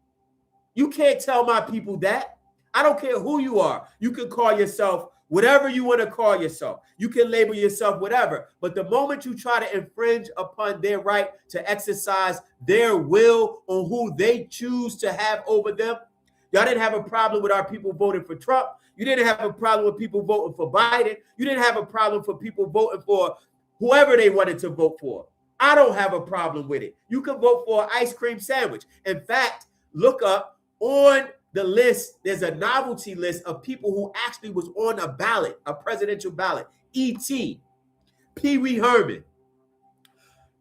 Speaker 1: You can't tell my people that. I don't care who you are. You can call yourself whatever you want to call yourself. You can label yourself whatever. But the moment you try to infringe upon their right to exercise their will on who they choose to have over them, y'all didn't have a problem with our people voting for Trump. You didn't have a problem with people voting for Biden. You didn't have a problem for people voting for whoever they wanted to vote for. I don't have a problem with it. You can vote for an ice cream sandwich. In fact, look up on the list. There's a novelty list of people who actually was on a ballot, a presidential ballot. E.T., Pee Wee Herman.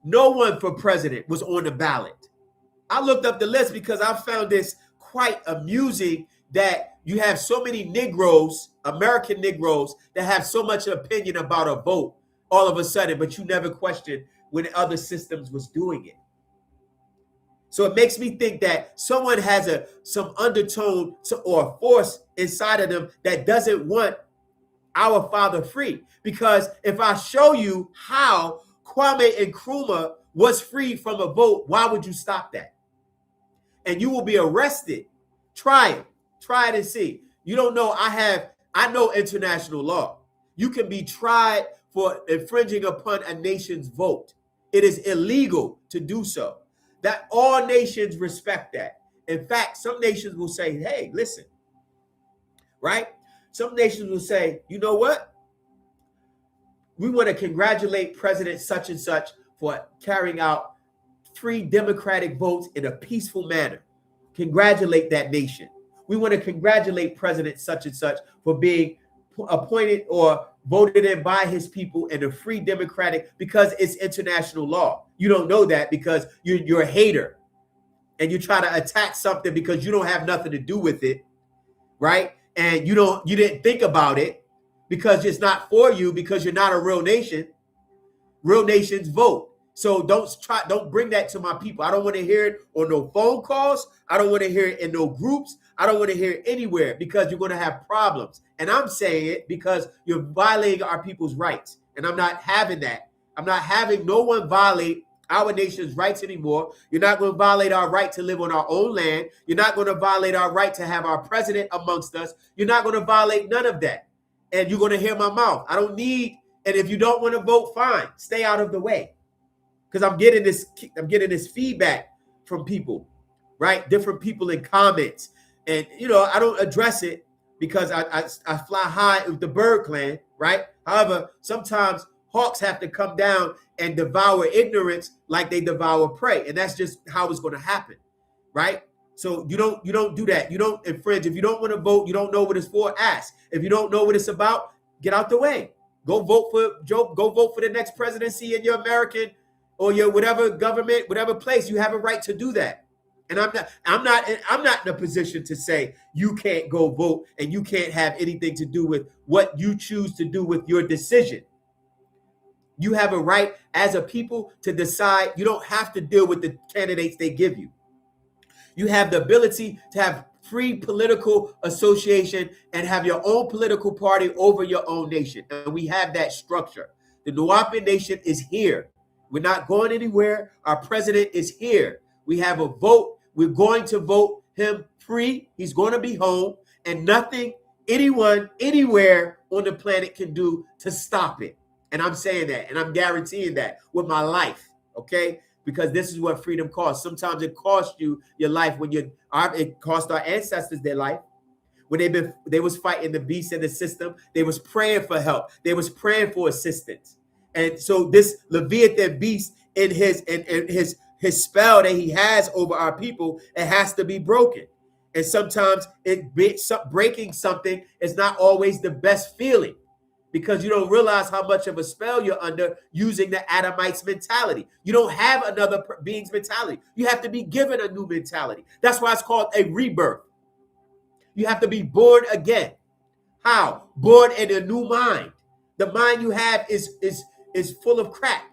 Speaker 1: No one for president was on the ballot. I looked up the list because I found this quite amusing that you have so many Negroes, American Negroes, that have so much opinion about a vote all of a sudden, but you never questioned when other systems was doing it. So it makes me think that someone has some undertone or force inside of them that doesn't want our father free. Because if I show you how Kwame Nkrumah was freed from a vote, why would you stop that? And you will be arrested. Try it and see. You don't know. I know international law. You can be tried for infringing upon a nation's vote. It is illegal to do so. That all nations respect that. In fact, some nations will say, hey, listen, right? Some nations will say, you know what? We want to congratulate President such and such for carrying out free democratic votes in a peaceful manner. Congratulate that nation. We want to congratulate President such and such for being appointed or voted in by his people in a free democratic, because it's international law. You don't know that because you're a hater and you try to attack something because you don't have nothing to do with it, right? And you didn't think about it because it's not for you, because you're not a real nation. Real nations vote. So don't bring that to my people. I don't want to hear it on no phone calls. I don't want to hear it in no groups. I don't want to hear it anywhere, because you're going to have problems. And I'm saying it because you're violating our people's rights. And I'm not having that. I'm not having no one violate our nation's rights anymore. You're not going to violate our right to live on our own land. You're not going to violate our right to have our president amongst us. You're not going to violate none of that. And you're going to hear my mouth. I don't need, and if you don't want to vote, fine. Stay out of the way. Because I'm getting this feedback from people, right? Different people in comments. And, I don't address it because I fly high with the bird clan, right? However, sometimes hawks have to come down and devour ignorance like they devour prey. And that's just how it's going to happen, right? So you don't do that. You don't infringe. If you don't want to vote, you don't know what it's for, ask. If you don't know what it's about, get out the way. Go vote for the next presidency in your American or your whatever government, whatever place. You have a right to do that. And I'm not in a position to say you can't go vote and you can't have anything to do with what you choose to do with your decision. You have a right as a people to decide. You don't have to deal with the candidates they give you. You have the ability to have free political association and have your own political party over your own nation. And we have that structure. The Nubian nation is here. We're not going anywhere. Our president is here. We have a vote. We're going to vote him free. He's going to be home, and nothing anyone, anywhere on the planet can do to stop it. And I'm saying that, and I'm guaranteeing that with my life, okay? Because this is what freedom costs. Sometimes it costs you your life when it cost our ancestors their life. When they was fighting the beast in the system, they was praying for help. They was praying for assistance. And so this Leviathan beast in his spell that he has over our people, it has to be broken. And sometimes breaking something is not always the best feeling, because you don't realize how much of a spell you're under using the Adamites mentality. You don't have another being's mentality. You have to be given a new mentality. That's why it's called a rebirth. You have to be born again. How? Born in a new mind. The mind you have is full of crap.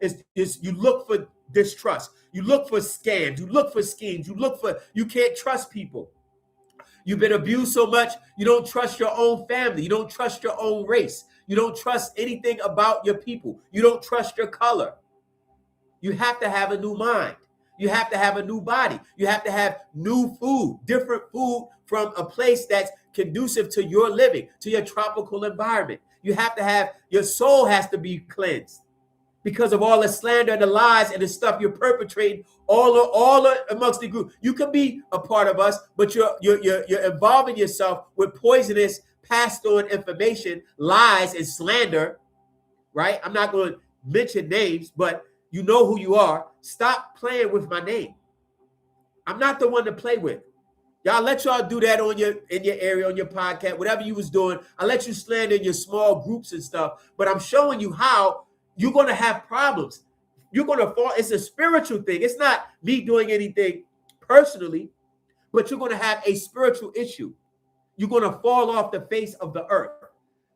Speaker 1: You look for distrust. You look for scams. You look for schemes. You can't trust people. You've been abused so much, you don't trust your own family. You don't trust your own race. You don't trust anything about your people. You don't trust your color. You have to have a new mind. You have to have a new body. You have to have new food, different food from a place that's conducive to your living, to your tropical environment. You have to have, your soul has to be cleansed because of all the slander and the lies and the stuff you're perpetrating all amongst the group. You can be a part of us, but you're involving yourself with poisonous, passed on information, lies, and slander, right? I'm not going to mention names, but you know who you are. Stop playing with my name. I'm not the one to play with. Y'all let y'all do that in your area, on your podcast, whatever you was doing. I let you slander in your small groups and stuff, but I'm showing you how you're going to have problems. You're going to fall. It's a spiritual thing. It's not me doing anything personally, but you're going to have a spiritual issue. You're going to fall off the face of the earth.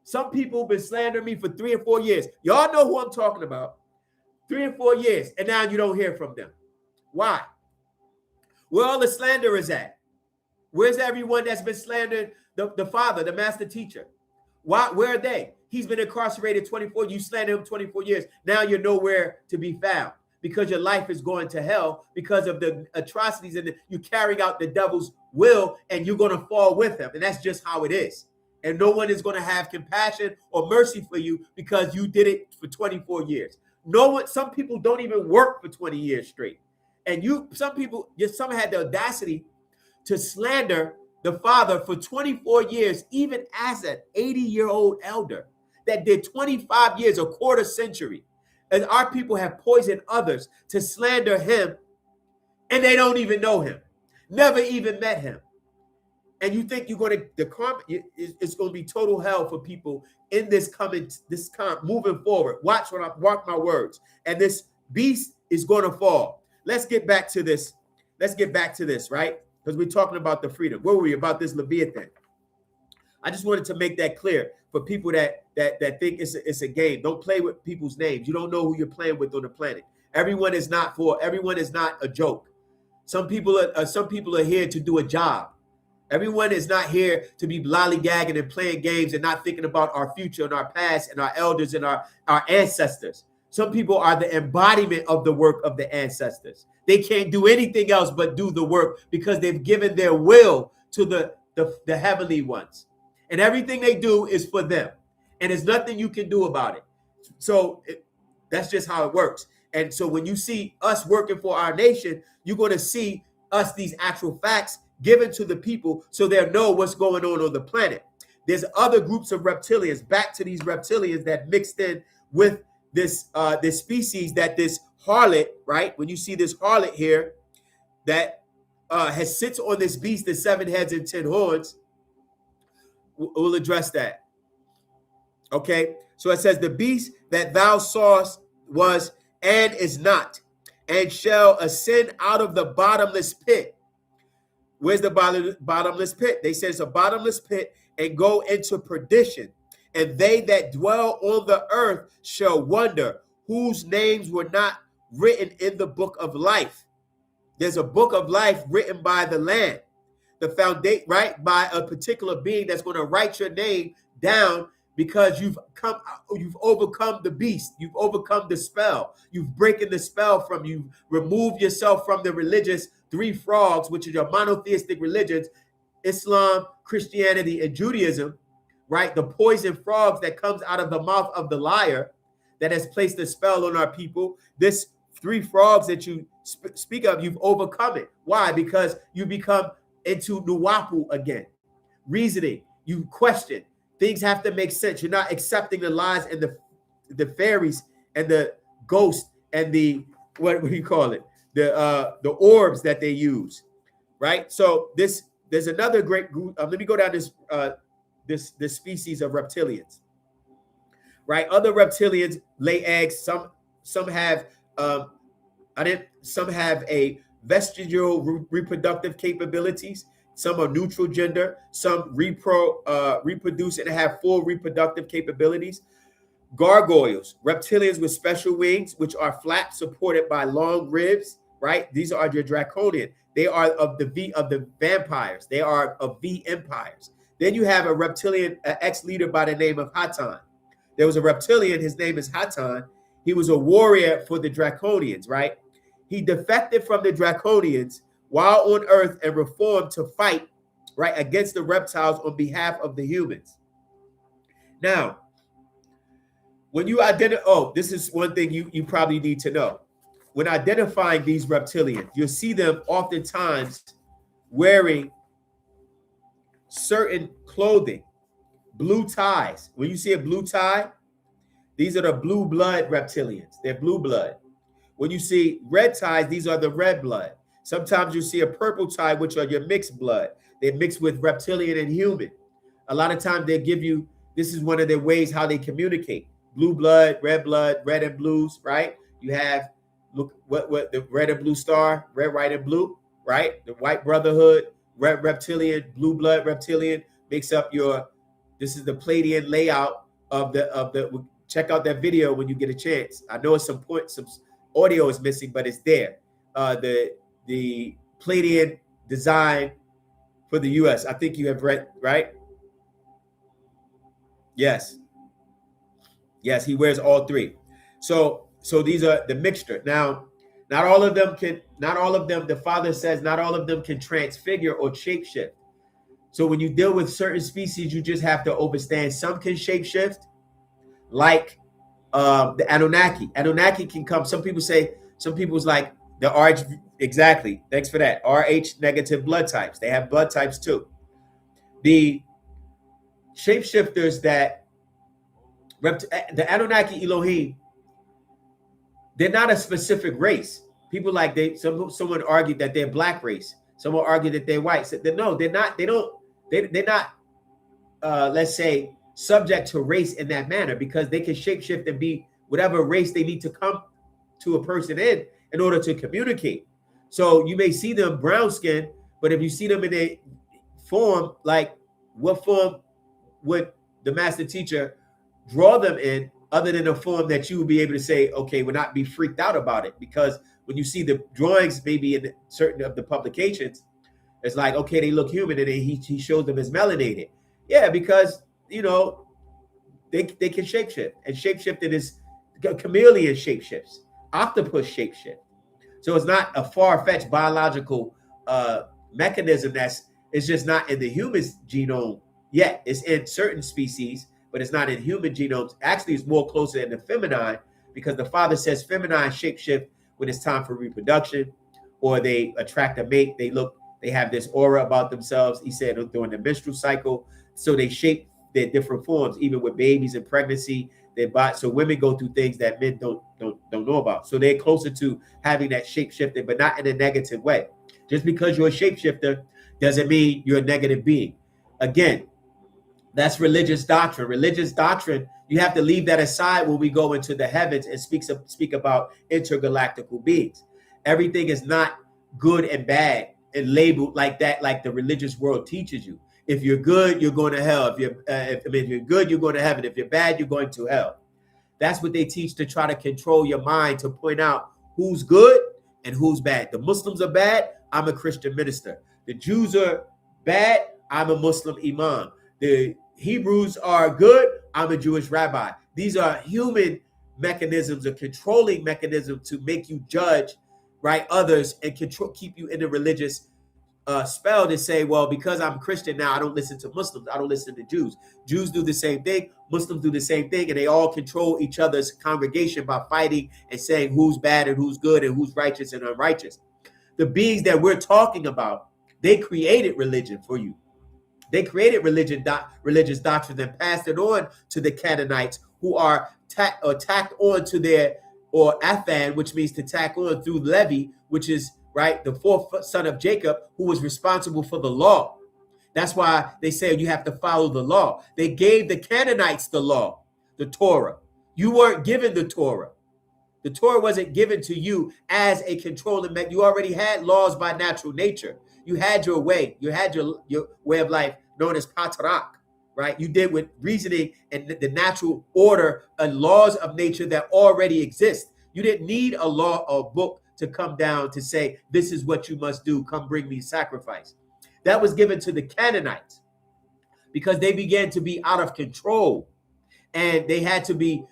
Speaker 1: Some people have been slandering me for 3 or 4 years. Y'all know who I'm talking about. 3 or 4 years, and now you don't hear from them. Why? Where all the slander is at? Where's everyone that's been slandering the father, the master teacher? Why? Where are they? He's been incarcerated 24. You slandered him 24 years. Now you're nowhere to be found because your life is going to hell because of the atrocities and you carrying out the devil's will, and you're going to fall with him. And that's just how it is. And no one is going to have compassion or mercy for you because you did it for 24 years. No one. Some people don't even work for 20 years straight. And some had the audacity to slander the father for 24 years, even as an 80-year-old elder that did 25 years, a quarter century. And our people have poisoned others to slander him, and they don't even know him, never even met him. And you think you're going to, it's going to be total hell for people in moving forward. Watch my words. And this beast is going to fall. Let's get back to this. Right? Because we're talking about the freedom. What were we about this Leviathan? I just wanted to make that clear for people that think it's a game. Don't play with people's names. You don't know who you're playing with on the planet. Everyone is not a joke. Some people are here to do a job. Everyone is not here to be lollygagging and playing games and not thinking about our future and our past and our elders and our ancestors. Some people are the embodiment of the work of the ancestors. They can't do anything else but do the work because they've given their will to the heavenly ones. And everything they do is for them. And there's nothing you can do about it. So that's just how it works. And so when you see us working for our nation, you're going to see us, these actual facts given to the people so they'll know what's going on the planet. There's other groups of reptilians, back to these reptilians that mixed in with this species, that this harlot, right? When you see this harlot here that sits on this beast, the 7 heads and 10 horns, we'll address that. Okay, so it says the beast that thou sawest was and is not, and shall ascend out of the bottomless pit. Where's the bottomless pit? They say it's a bottomless pit, and go into perdition. And they that dwell on the earth shall wonder, whose names were not written in the book of life. There's a book of life written by the land, the foundation, right, by a particular being that's going to write your name down because you've overcome the beast, you've overcome the spell, you've broken the spell from you, removed yourself from the religious 3 frogs, which is your monotheistic religions, Islam, Christianity, and Judaism, right? The poison frogs that comes out of the mouth of the liar that has placed a spell on our people. This three frogs that you speak of, you've overcome it. Why? Because you become into nuwapu again. Reasoning, you question. Things have to make sense. You're not accepting the lies and the fairies and the ghosts and the, what do you call it? The orbs that they use, right? So there's another great group. Let me go down this species of reptilians, right? Other reptilians lay eggs. Some have some have a vestigial reproductive capabilities. Some are neutral gender. Some reproduce and have full reproductive capabilities. Gargoyles, reptilians with special wings, which are flat, supported by long ribs. Right? These are your draconian. They are of the vampires. They are of V empires. Then you have a reptilian ex-leader by the name of Hatan. There was a reptilian. His name is Hatan. He was a warrior for the Draconians. Right? He defected from the Draconians while on Earth and reformed to fight, right, against the reptiles on behalf of the humans. Now, when you this is one thing you probably need to know. When identifying these reptilians, you'll see them oftentimes wearing certain clothing, blue ties. When you see a blue tie, these are the blue blood reptilians. They're blue blood. When you see red ties, these are the red blood. Sometimes you see a purple tie, which are your mixed blood. They're mixed with reptilian and human. A lot of times they give you, this is one of their ways how they communicate. Blue blood, red and blues, right? You have, look, what the red and blue star, red, white, and blue, right? The white brotherhood, red reptilian, blue blood reptilian makes up your, this is the Palladian layout of the, check out that video when you get a chance. I know some audio is missing, but it's there. The Palladian design for the U.S. I think you have read, right? Yes. Yes, he wears all three. So these are the mixture. Now, not all of them, the Father says, not all of them can transfigure or shapeshift. So when you deal with certain species, you just have to understand some can shapeshift, like the Anunnaki. Anunnaki can come. Some people's like the RH, exactly. Thanks for that. RH negative blood types. They have blood types too. The shapeshifters that the Anunnaki Elohim, they're not a specific race. People like someone argued that they're black race. Someone argued that they're white. Said, no, they're not. They're not. Let's say subject to race in that manner, because they can shapeshift and be whatever race they need to come to a person in order to communicate. So you may see them brown skin, but if you see them in a form, like what form would the master teacher draw them in, other than a form that you would be able to say, okay, would not be freaked out about it? Because when you see the drawings, maybe in certain of the publications, it's like, okay, they look human, and he shows them as melanated. Yeah, because they can shapeshift, and shapeshifting is chameleon shapeshifts, octopus shapeshift. So it's not a far-fetched biological mechanism it's just not in the human genome yet. It's in certain species, but it's not in human genomes. Actually, it's more closer in the feminine, because the Father says feminine shapeshift when it's time for reproduction, or they attract a mate. They have this aura about themselves. He said during the menstrual cycle, so they shape their different forms, even with babies and pregnancy. So women go through things that men don't know about. So they're closer to having that shapeshifting, but not in a negative way. Just because you're a shapeshifter doesn't mean you're a negative being. Again, that's religious doctrine. Religious doctrine, you have to leave that aside when we go into the heavens and speak about intergalactical beings. Everything is not good and bad and labeled like that, like the religious world teaches you. If you're good, you're going to hell. If you're good, you're going to heaven. If you're bad, you're going to hell. That's what they teach, to try to control your mind, to point out who's good and who's bad. The Muslims are bad, I'm a Christian minister. The Jews are bad, I'm a Muslim imam. The Hebrews are good, I'm a Jewish rabbi. These are human mechanisms, or controlling mechanisms, to make you judge, right, others, and keep you in the religious spell to say, well, because I'm Christian now, I don't listen to Muslims, I don't listen to Jews. Jews do the same thing, Muslims do the same thing, and they all control each other's congregation by fighting and saying who's bad and who's good and who's righteous and unrighteous. The beings that we're talking about, they created religion for you. They created religious doctrines and passed it on to the Canaanites, who are tacked on to their, or Athan, which means to tack on through Levi, which is, right, the fourth son of Jacob, who was responsible for the law. That's why they say you have to follow the law. They gave the Canaanites the law, the Torah. You weren't given the Torah. The Torah wasn't given to you as a controlling mechanism. You already had laws by natural nature. You had your way. You had your way of life known as patrak, right? You did with reasoning and the natural order and laws of nature that already exist. You didn't need a law or book to come down to say, this is what you must do. Come bring me sacrifice. That was given to the Canaanites because they began to be out of control, and they had to be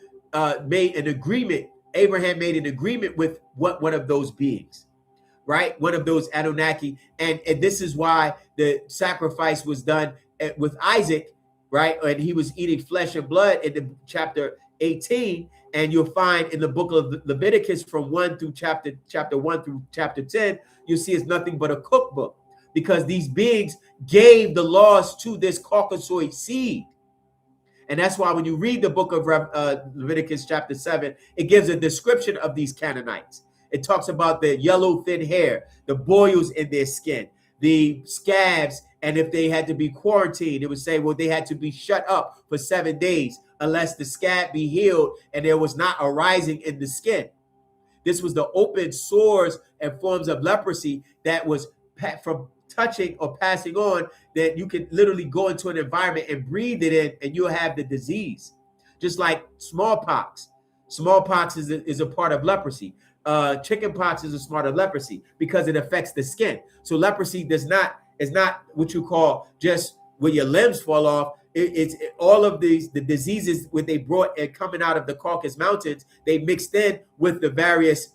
Speaker 1: made an agreement. Abraham made an agreement with one of those beings, right? One of those Anunnaki. And this is why the sacrifice was done with Isaac, right? And he was eating flesh and blood in the chapter 18. And you'll find in the book of Leviticus from 1 through chapter 1 through chapter 10, you'll see it's nothing but a cookbook, because these beings gave the laws to this Caucasoid seed. And that's why when you read the book of Leviticus chapter 7, it gives a description of these Canaanites. It talks about the yellow thin hair, the boils in their skin, the scabs, and if they had to be quarantined, it would say, well, they had to be shut up for 7 days unless the scab be healed and there was not a rising in the skin. This was the open sores and forms of leprosy that was from touching or passing on, that you could literally go into an environment and breathe it in and you'll have the disease. Just like smallpox. Smallpox is a part of leprosy. Chickenpox is a part of leprosy because it affects the skin. So leprosy is not what you call just when your limbs fall off. It's all of the diseases when they brought and coming out of the Caucasus Mountains, they mixed in with the various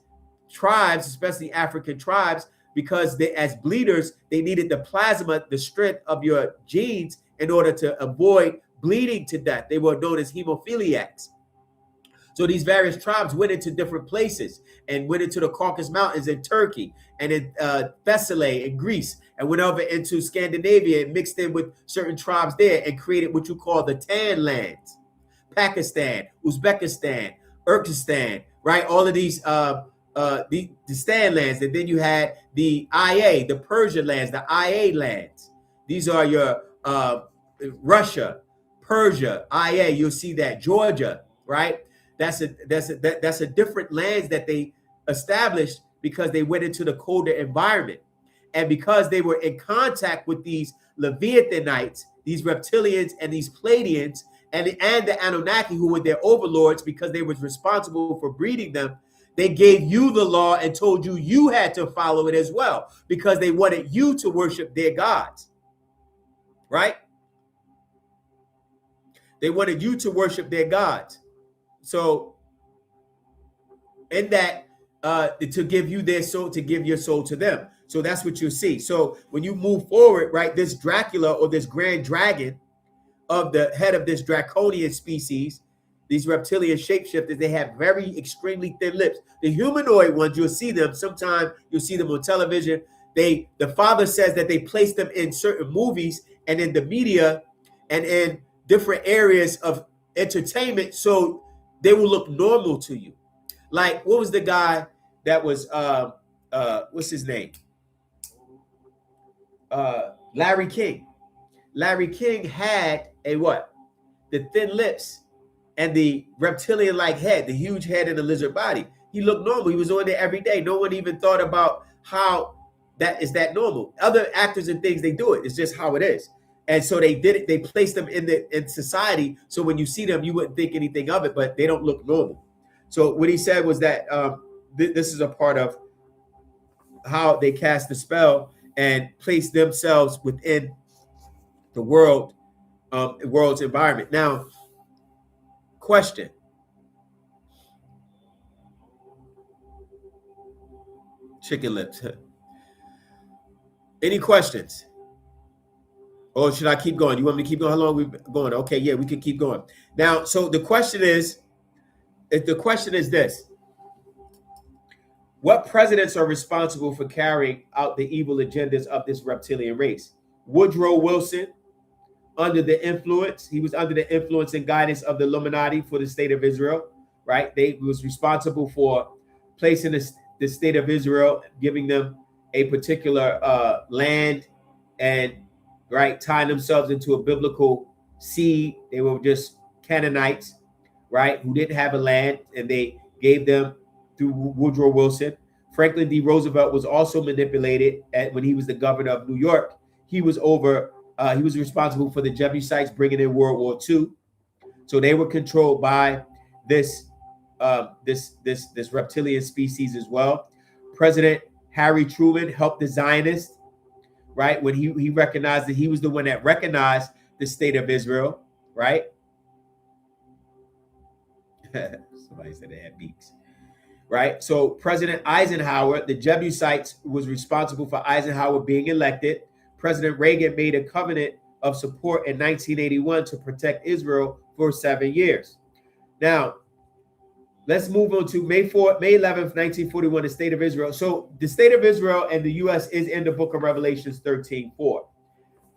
Speaker 1: tribes, especially African tribes, because they, as bleeders, they needed the plasma, the strength of your genes in order to avoid bleeding to death. They were known as hemophiliacs. So these various tribes went into different places and went into the Caucasus Mountains in Turkey and in Thessaly in Greece, and went over into Scandinavia and mixed in with certain tribes there and created what you call the Tan lands. Pakistan, Uzbekistan, Turkestan, right? All of these the Stan lands. And then you had the IA, the Persia lands, the IA lands. These are your Russia, Persia, IA. You'll see that Georgia, right? That's a different lands that they established because they went into the colder environment, and because they were in contact with these Leviathanites, these reptilians, and these Pleiadians, and the Anunnaki, who were their overlords, because they was responsible for breeding them. They gave you the law and told you you had to follow it as well, because they wanted you to worship their gods, right? They wanted you to worship their gods. So in that, to give you their soul, to give your soul to them. So that's what you see. So when you move forward, right, this Dracula, or this grand dragon of the head of this draconian species, these reptilian shapeshifters, they have very extremely thin lips. The humanoid ones, you'll see them sometime, you'll see them on television. The father says that they place them in certain movies and in the media and in different areas of entertainment, so they will look normal to you. Like, what was the guy that was what's his name? Larry King. Larry King had a what? The thin lips and the reptilian-like head, the huge head and the lizard body. He looked normal. He was on there every day. No one even thought about how that is that normal. Other actors and things, they do it. It's just how it is. And so they did it. They placed them in society. So when you see them, you wouldn't think anything of it, but they don't look normal. So what he said was that this is a part of how they cast the spell and place themselves within the world's environment. Now, question. Chicken lips. Any questions? Or should I keep going? You want me to keep going? How long we going? Okay, yeah, we can keep going. Now, so the question is this. What presidents are responsible for carrying out the evil agendas of this reptilian race? Woodrow Wilson, under the influence, he was under the influence and guidance of the Illuminati for the state of Israel, right? They was responsible for placing the state of Israel, giving them a particular land, and right, tying themselves into a biblical seed. They were just Canaanites, right, who didn't have a land, and they gave them through Woodrow Wilson. Franklin D. Roosevelt was also manipulated when he was the governor of New York. He was responsible for the Jebusites bringing in World War II. So they were controlled by this reptilian species as well. President Harry Truman helped the Zionists, right, when he recognized that he was the one that recognized the state of Israel, right? Somebody said they had beaks. Right. So President Eisenhower, the Jebusites, was responsible for Eisenhower being elected. President Reagan made a covenant of support in 1981 to protect Israel for 7 years. Now, let's move on to May 11th, 1941, the state of Israel. So the state of Israel and the U.S. is in the book of Revelations 13:4.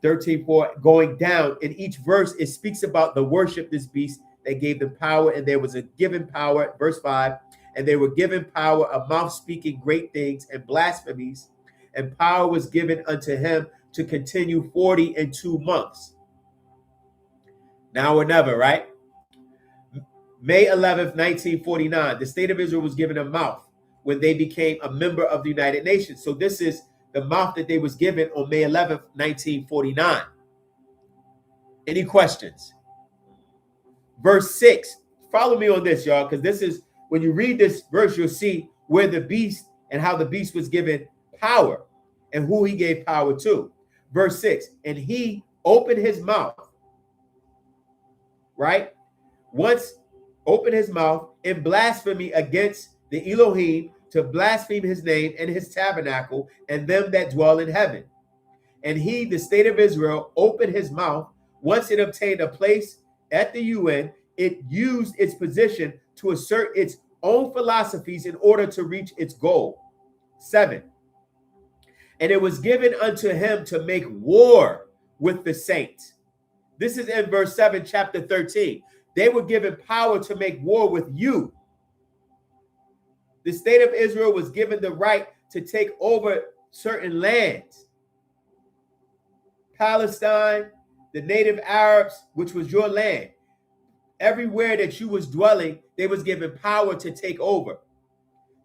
Speaker 1: 13:4 going down. In each verse, it speaks about the worship this beast that gave them power, and there was a given power, verse 5, and they were given power, a mouth speaking great things and blasphemies, and power was given unto him to continue 42 months. Now or never, right? May 11th, 1949, the state of Israel was given a mouth when they became a member of the United Nations. So this is the mouth that they was given on May 11th, 1949. Any questions? Verse 6. Follow me on this, y'all, because this is, when you read this verse, you'll see where the beast and how the beast was given power and who he gave power to. Verse 6, and he opened his mouth, right? Once opened his mouth in blasphemy against the Elohim, to blaspheme his name and his tabernacle and them that dwell in heaven. And he, the state of Israel, opened his mouth. Once it obtained a place at the UN, it used its position to assert its own philosophies in order to reach its goal. 7. And it was given unto him to make war with the saints. This is in verse 7, chapter 13. They were given power to make war with you. The state of Israel was given the right to take over certain lands. Palestine, the native Arabs, which was your land. Everywhere that you was dwelling, they was given power to take over.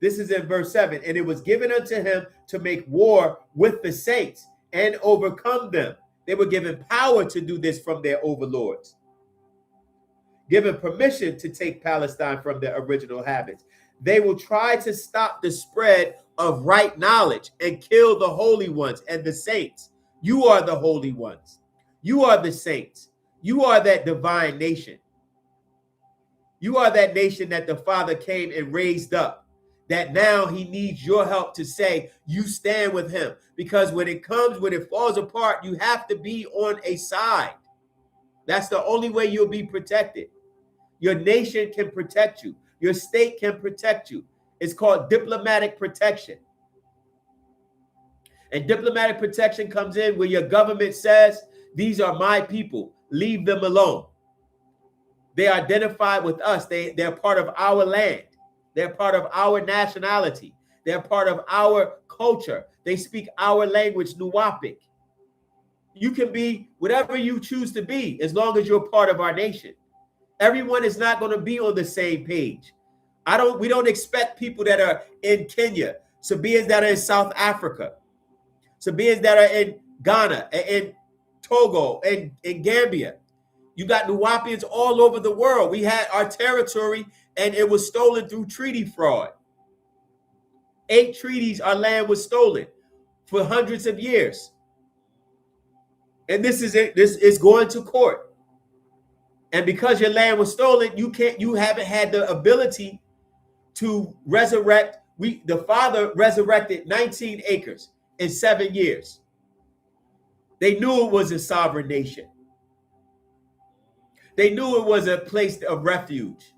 Speaker 1: This is in verse 7. And it was given unto him to make war with the saints and overcome them. They were given power to do this from their overlords. Given permission to take Palestine from their original habits. They will try to stop the spread of right knowledge and kill the holy ones and the saints. You are the holy ones. You are the saints. You are that divine nation. You are that nation that the Father came and raised up, that now he needs your help to say you stand with him. Because when it falls apart, you have to be on a side. That's the only way you'll be protected. Your nation can protect you. Your state can protect you. It's called diplomatic protection. And diplomatic protection comes in where your government says, these are my people, leave them alone. They identify with us. They're part of our land. They're part of our nationality. They're part of our culture. They speak our language, Nuwapic. You can be whatever you choose to be as long as you're part of our nation. Everyone is not going to be on the same page. We don't expect people that are in Kenya, Sabians that are in South Africa, Sabians that are in Ghana, in Togo, and in Gambia. You got Nuwapians all over the world. We had our territory, and it was stolen through treaty fraud. 8 treaties, our land was stolen for hundreds of years. And this is going to court. And because your land was stolen, you haven't had the ability to resurrect. The Father resurrected 19 acres in 7 years. They knew it was a sovereign nation. They knew it was a place of refuge.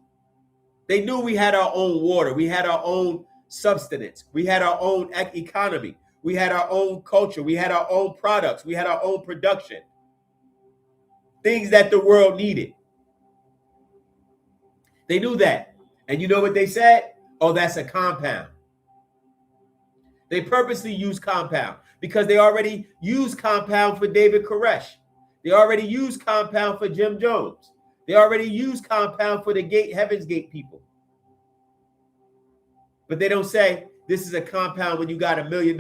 Speaker 1: They knew we had our own water. We had our own substance. We had our own economy. We had our own culture. We had our own products. We had our own production. Things that the world needed. They knew that. And you know what they said? Oh, that's a compound. They purposely used compound because they already used compound for David Koresh. They already used compound for Jim Jones. They already used compound for the Heaven's Gate people. But they don't say this is a compound when you got $1 million,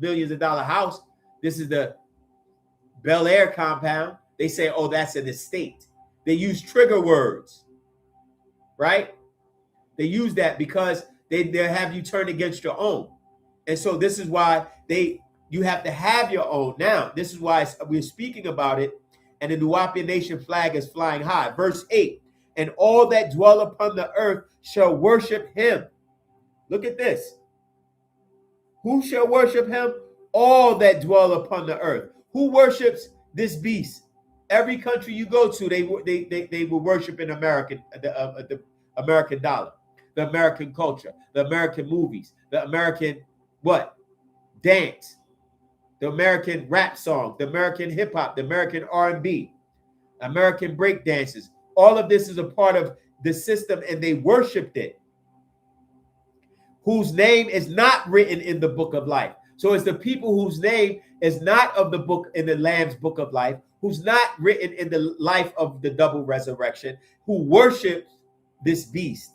Speaker 1: millions of dollar house. This is the Bel Air compound. They say, oh, that's an estate. They use trigger words, right? They use that because they have you turn against your own. And so this is why you have to have your own. Now, this is why we're speaking about it. And the NubianNation flag is flying high. Verse 8, and all that dwell upon the earth shall worship him. Look at this. Who shall worship him? All that dwell upon the earth. Who worships this beast? Every country you go to, they will worship in American, the American dollar, the American culture, the American movies, the American what? Dance, the American rap song, the American hip hop, the American R&B, American break dances. All of this is a part of the system, and they worshipped it. Whose name is not written in the book of life. So it's the people whose name is not of the book in the Lamb's book of life, who's not written in the life of the double resurrection, who worship this beast.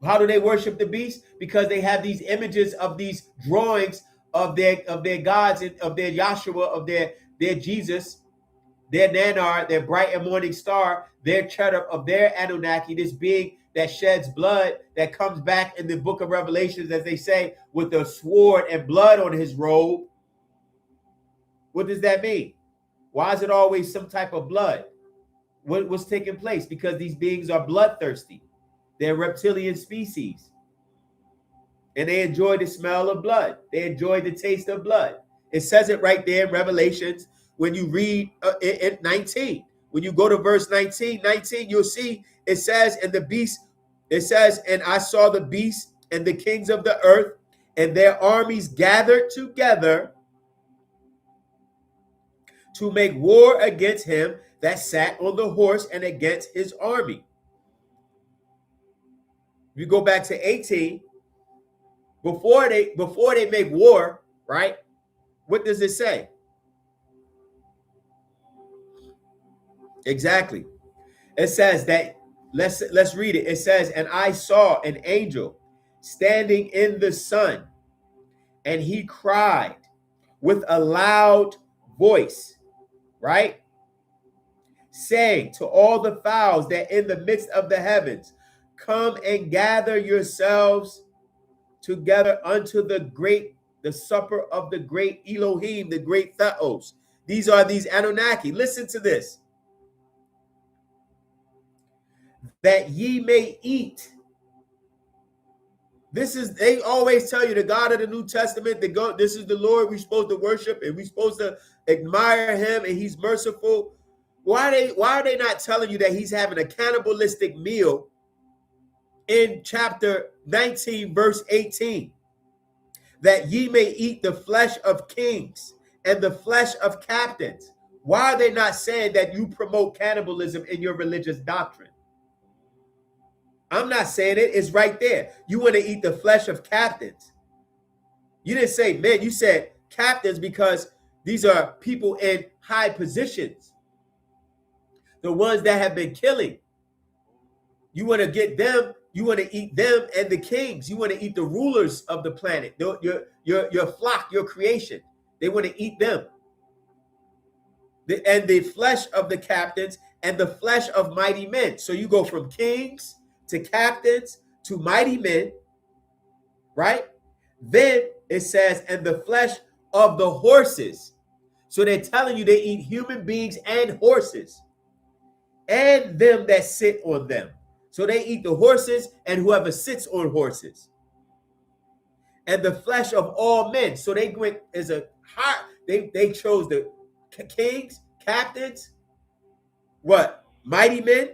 Speaker 1: How do they worship the beast? Because they have these images of these drawings of their gods, and of their Yahshua, of their Jesus, their Nanar, their bright and morning star, their Cherub, of their Annunaki, this being that sheds blood, that comes back in the book of Revelations, as they say, with a sword and blood on his robe. What does that mean? Why is it always some type of blood? What's taking place? Because these beings are bloodthirsty. They're reptilian species. And they enjoy the smell of blood. They enjoy the taste of blood. It says it right there in Revelations when you read in 19. When you go to verse 19, you'll see it says, and the beast, it says, and I saw the beast and the kings of the earth and their armies gathered together to make war against him that sat on the horse and against his army. If you go back to 18, before they make war, right? What does it say? Exactly. It says that, let's read it. It says, and I saw an angel standing in the sun, and he cried with a loud voice, right? Saying to all the fowls that in the midst of the heavens, come and gather yourselves together unto the supper of the great Elohim, the great Theos. These are these Anunnaki. Listen to this. That ye may eat. They always tell you, the God of the New Testament, this is the Lord we're supposed to worship, and we're supposed to admire him, and he's merciful. Why are they not telling you that he's having a cannibalistic meal in chapter 19, verse 18? That ye may eat the flesh of kings and the flesh of captains. Why are they not saying that you promote cannibalism in your religious doctrine? I'm not saying it. It's right there. You want to eat the flesh of captains. You didn't say men. You said captains because these are people in high positions. The ones that have been killing. You want to get them. You want to eat them and the kings. You want to eat the rulers of the planet. Your flock, your creation. They want to eat them. And the flesh of the captains and the flesh of mighty men. So you go from kings to captains to mighty men, right? Then it says, and the flesh of the horses. So they're telling you they eat human beings and horses and them that sit on them. So they eat the horses and whoever sits on horses. And the flesh of all men. So they went as a high, They chose the kings, captains, what? Mighty men,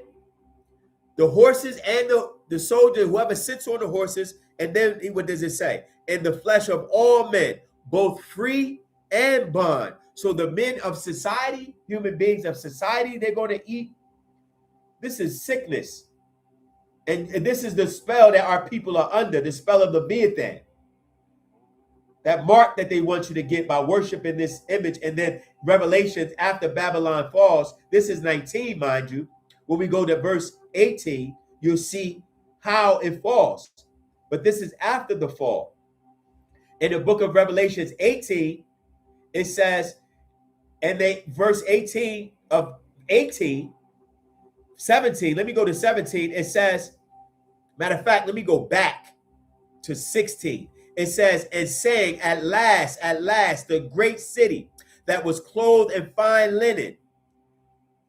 Speaker 1: the horses and the soldier, whoever sits on the horses. And then what does it say? In the flesh of all men, both free and bond. So the men of society, human beings of society, they're going to eat. This is sickness. And this is the spell that our people are under, the spell of Leviathan. That mark that they want you to get by worshiping this image. And then Revelations, after Babylon falls, this is 19, mind you. When we go to verse 18, you'll see how it falls. But this is after the fall. In the book of Revelations 18, it says, and they, verse 18 of 17, let me go to 17. It says, matter of fact, let me go back to 16. It says, and saying, at last, the great city that was clothed in fine linen,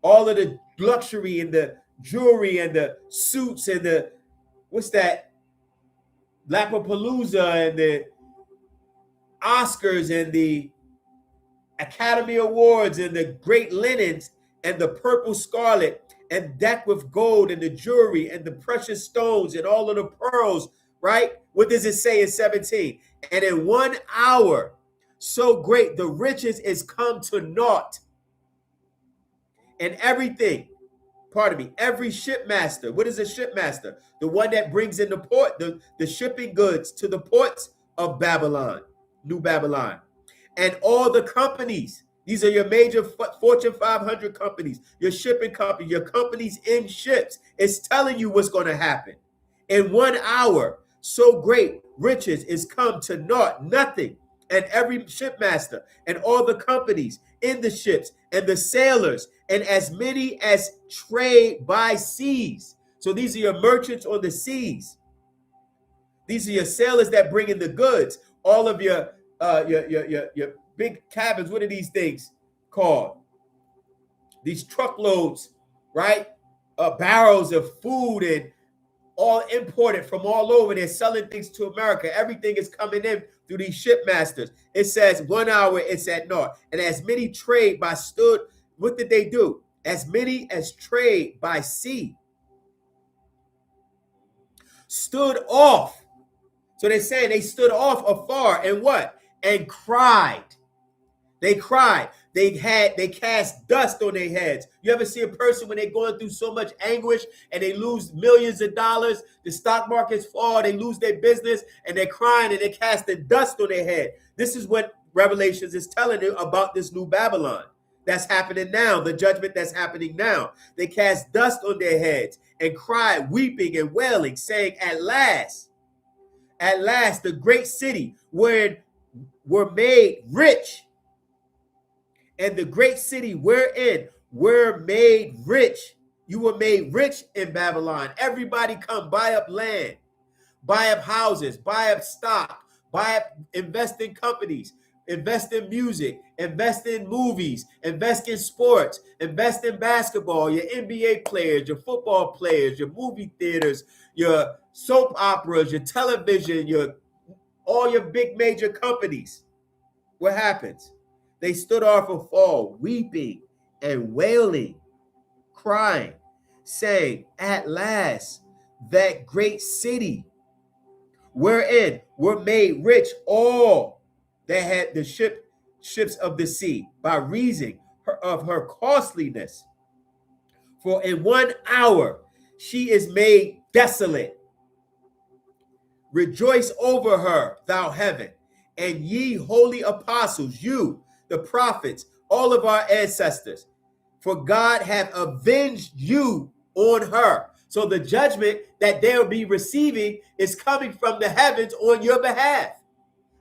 Speaker 1: all of the luxury and the jewelry and the suits and the, what's that, Lapapalooza and the Oscars and the Academy Awards and the great linens and the purple scarlet and decked with gold and the jewelry and the precious stones and all of the pearls, right? What does it say in 17? And in 1 hour, so great, the riches is come to naught. And everything, pardon me, every shipmaster. What is a shipmaster? The one that brings in the port, the shipping goods to the ports of Babylon, New Babylon. And all the companies, these are your major Fortune 500 companies, your shipping company, your companies in ships. It's telling you what's going to happen. In 1 hour, so great riches is come to naught, nothing. And every shipmaster and all the companies in the ships and the sailors and as many as trade by seas. So these are your merchants on the seas. These are your sailors that bring in the goods. All of your big cabins. What are these things called? These truckloads, right? Barrels of food and all imported from all over. They're selling things to America. Everything is coming in through these shipmasters. It says 1 hour, it's at naught. And as many trade by stood, what did they do? As many as trade by sea stood off. So they're saying they stood off afar and what? And cried. They cried. They cast dust on their heads. You ever see a person when they're going through so much anguish and they lose millions of dollars, the stock markets fall, they lose their business, and they're crying and they're casting dust on their head. This is what Revelations is telling you about this new Babylon that's happening now, the judgment that's happening now. They cast dust on their heads and cried, weeping and wailing, saying, at last, the great city where were made rich, and the great city wherein were made rich. You were made rich in Babylon. Everybody come buy up land, buy up houses, buy up stock, invest in companies, invest in music, invest in movies, invest in sports, invest in basketball, your NBA players, your football players, your movie theaters, your soap operas, your television, all your big major companies. What happens? They stood off a fall, weeping and wailing, crying, saying, at last, that great city wherein were made rich all that had the ships of the sea by reason of her costliness. For in 1 hour she is made desolate. Rejoice over her, thou heaven, and ye holy apostles, you, the prophets, all of our ancestors, for God hath avenged you on her. So the judgment that they'll be receiving is coming from the heavens on your behalf.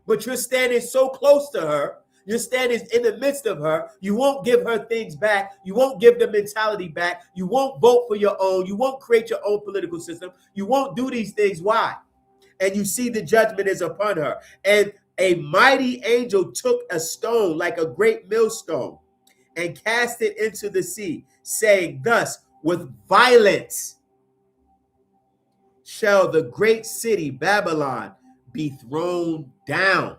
Speaker 1: But you're standing so close to her. You're standing in the midst of her. You won't give her things back. You won't give the mentality back. You won't vote for your own. You won't create your own political system. You won't do these things. Why? And you see the judgment is upon her. And a mighty angel took a stone like a great millstone and cast it into the sea, saying thus, with violence shall the great city Babylon be thrown down,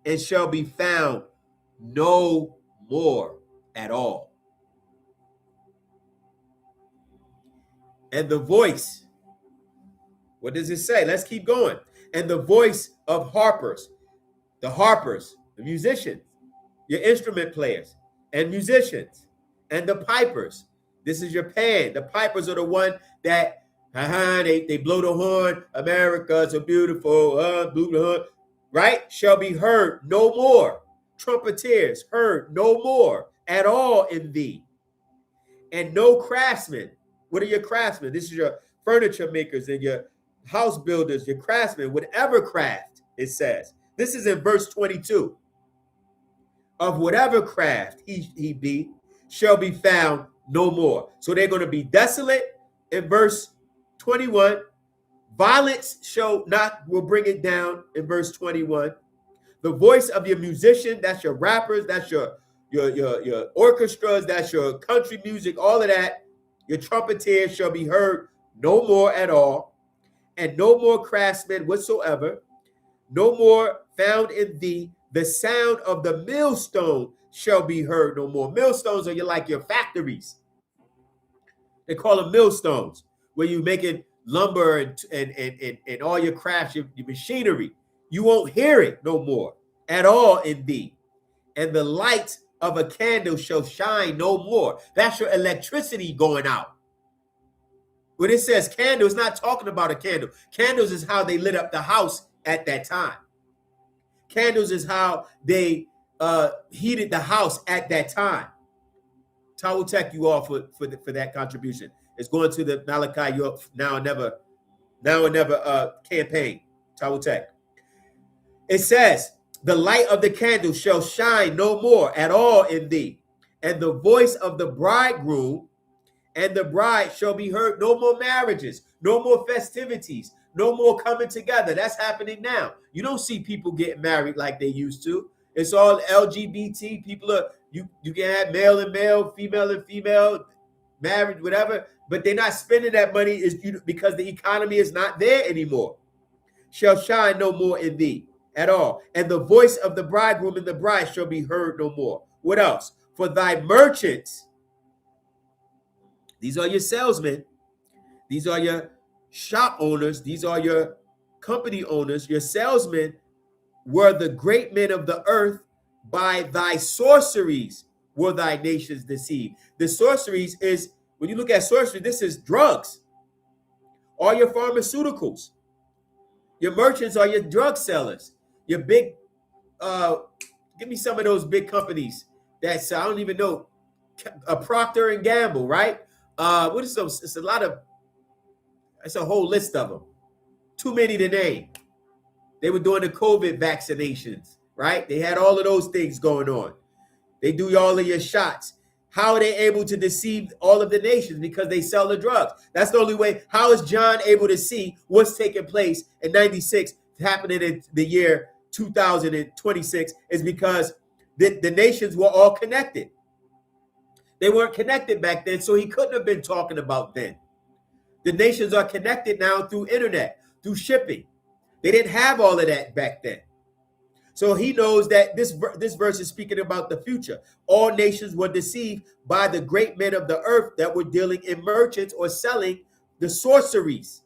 Speaker 1: and shall be found no more at all. And the voice, what does it say? Let's keep going. And the voice of harpers, the musicians, your instrument players and musicians, and the pipers. This is your pan. The pipers are the one that they blow the horn. America's so beautiful, blew the horn, right? Shall be heard no more. Trumpeters heard no more at all in thee. And no craftsmen. What are your craftsmen? This is your furniture makers and your house builders, your craftsmen, whatever craft, it says. This is in verse 22. Of whatever craft he be, shall be found no more. So they're going to be desolate in verse 21. Violence will bring it down in verse 21. The voice of your musician, that's your rappers, that's your orchestras, that's your country music, all of that. Your trumpeters shall be heard no more at all, and no more craftsmen whatsoever, no more found in thee. The sound of the millstone shall be heard no more. Millstones are like your factories. They call them millstones, where you making lumber and all your crafts, your machinery. You won't hear it no more at all in thee. And the light of a candle shall shine no more. That's your electricity going out. When it says candle, it's not talking about a candle. Candles is how they lit up the house at that time. Candles is how they heated the house at that time. I will thank you all for that contribution. It's going to the Malachi now and never campaign. Tawutek. It says, the light of the candle shall shine no more at all in thee, and the voice of the bridegroom and the bride shall be heard. No more marriages, no more festivities, no more coming together. That's happening now. You don't see people getting married like they used to. It's all LGBT. People are, you can have male and male, female and female, marriage, whatever, but they're not spending that money because the economy is not there anymore. Shall shine no more in thee at all. And the voice of the bridegroom and the bride shall be heard no more. What else? For thy merchants, these are your salesmen, these are your shop owners, these are your company owners, your salesmen were the great men of the earth. By thy sorceries were thy nations deceived. The sorceries is, when you look at sorcery, this is drugs. All your pharmaceuticals. Your merchants are your drug sellers. Your big, give me some of those big companies that's, I don't even know, a Procter and Gamble, right? What is those? It's a whole list of them. Too many to name. They were doing the COVID vaccinations, right? They had all of those things going on. They do all of your shots. How are they able to deceive all of the nations? Because they sell the drugs. That's the only way. How is John able to see what's taking place in 96 happening in the year 2026? Is because the nations were all connected. They weren't connected back then, so he couldn't have been talking about then. The nations are connected now through internet, through shipping. They didn't have all of that back then. So he knows that this verse is speaking about the future. All nations were deceived by the great men of the earth that were dealing in merchants or selling the sorceries.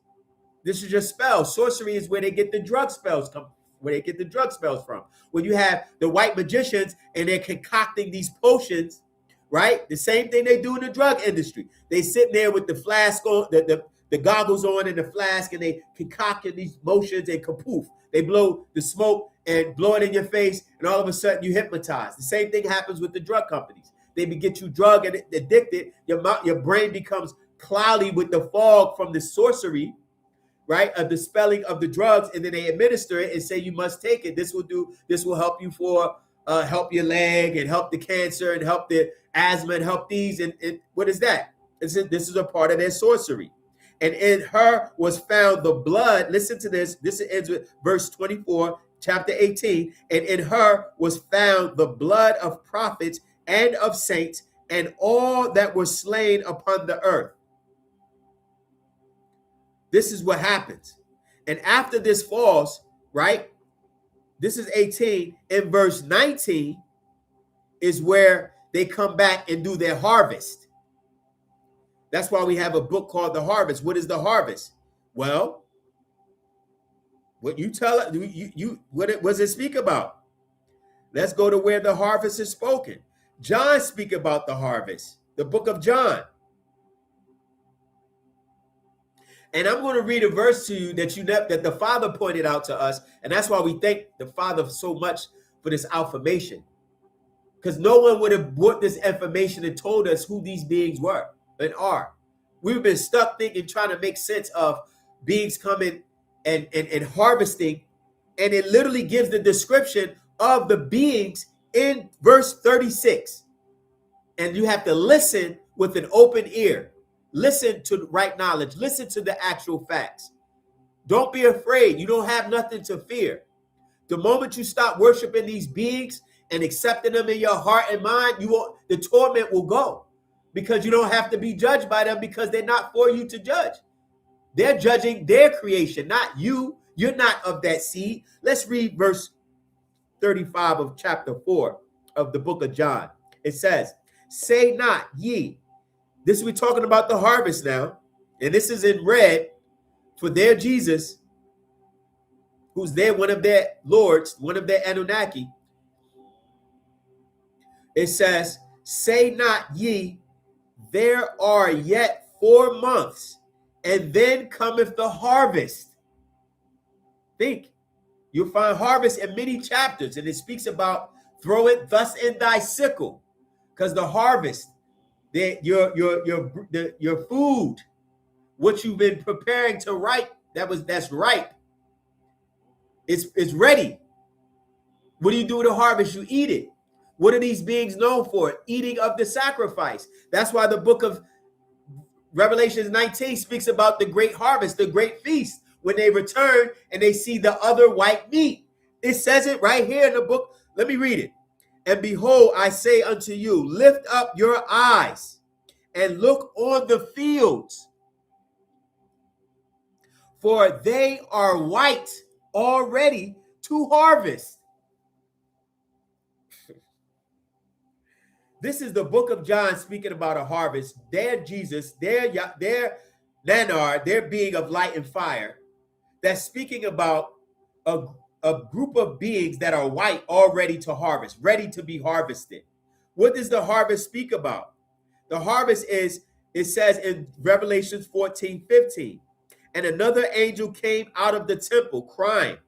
Speaker 1: This is your spell. Sorcery is where they get the drug spells from. When you have the white magicians and they're concocting these potions, right? The same thing they do in the drug industry. They sit there with the flask on, the goggles on and the flask, and they concocting these motions and kapoof. They blow the smoke and blow it in your face, and all of a sudden you hypnotize. The same thing happens with the drug companies. They get you drug and addicted. Your brain becomes cloudy with the fog from the sorcery, right, of the spelling of the drugs, and then they administer it and say you must take it. This will help you for help your leg and help the cancer and help the asthma and help these. And what is that? This is a part of their sorcery. And in her was found the blood. Listen to this. This ends with verse 24, chapter 18. And in her was found the blood of prophets and of saints and all that were slain upon the earth. This is what happens. And after this falls, right? This is 18. In verse 19, is where they come back and do their harvest. That's why we have a book called The Harvest. What is the harvest? Well, what you tell it, what does it speak about? Let's go to where the harvest is spoken. John speak about the harvest, the book of John. And I'm going to read a verse to you that the Father pointed out to us, and that's why we thank the Father so much for this affirmation. Because no one would have brought this information and told us who these beings were and are. We've been stuck thinking, trying to make sense of beings coming and harvesting, and it literally gives the description of the beings in verse 36. And you have to listen with an open ear. Listen to the right knowledge. Listen to the actual facts. Don't be afraid. You don't have nothing to fear. The moment you stop worshiping these beings and accepting them in your heart and mind, the torment will go, because you don't have to be judged by them, because they're not for you to judge. They're judging their creation, not you. You're not of that seed. Let's read verse 35 of chapter 4 of the book of John. It says, "Say not ye." This we're talking about the harvest now, and this is in red for their Jesus, who's one of their lords, one of their Anunnaki. It says, "Say not ye, there are yet 4 months, and then cometh the harvest." Think. You'll find harvest in many chapters, and it speaks about throw it thus in thy sickle, because the harvest, your food, what you've been preparing to ripe, that's ripe. It's ready. What do you do with the harvest? You eat it. What are these beings known for? Eating of the sacrifice. That's why the book of Revelation 19 speaks about the great harvest, the great feast, when they return and they see the other white meat. It says it right here in the book. Let me read it. "And behold, I say unto you, lift up your eyes and look on the fields, for they are white already to harvest." This is the book of John speaking about a harvest. Their Jesus, their Nanar, their being of light and fire, that's speaking about a group of beings that are white already to harvest, ready to be harvested. What does the harvest speak about? The harvest is, it says in Revelation 14:15, "And another angel came out of the temple crying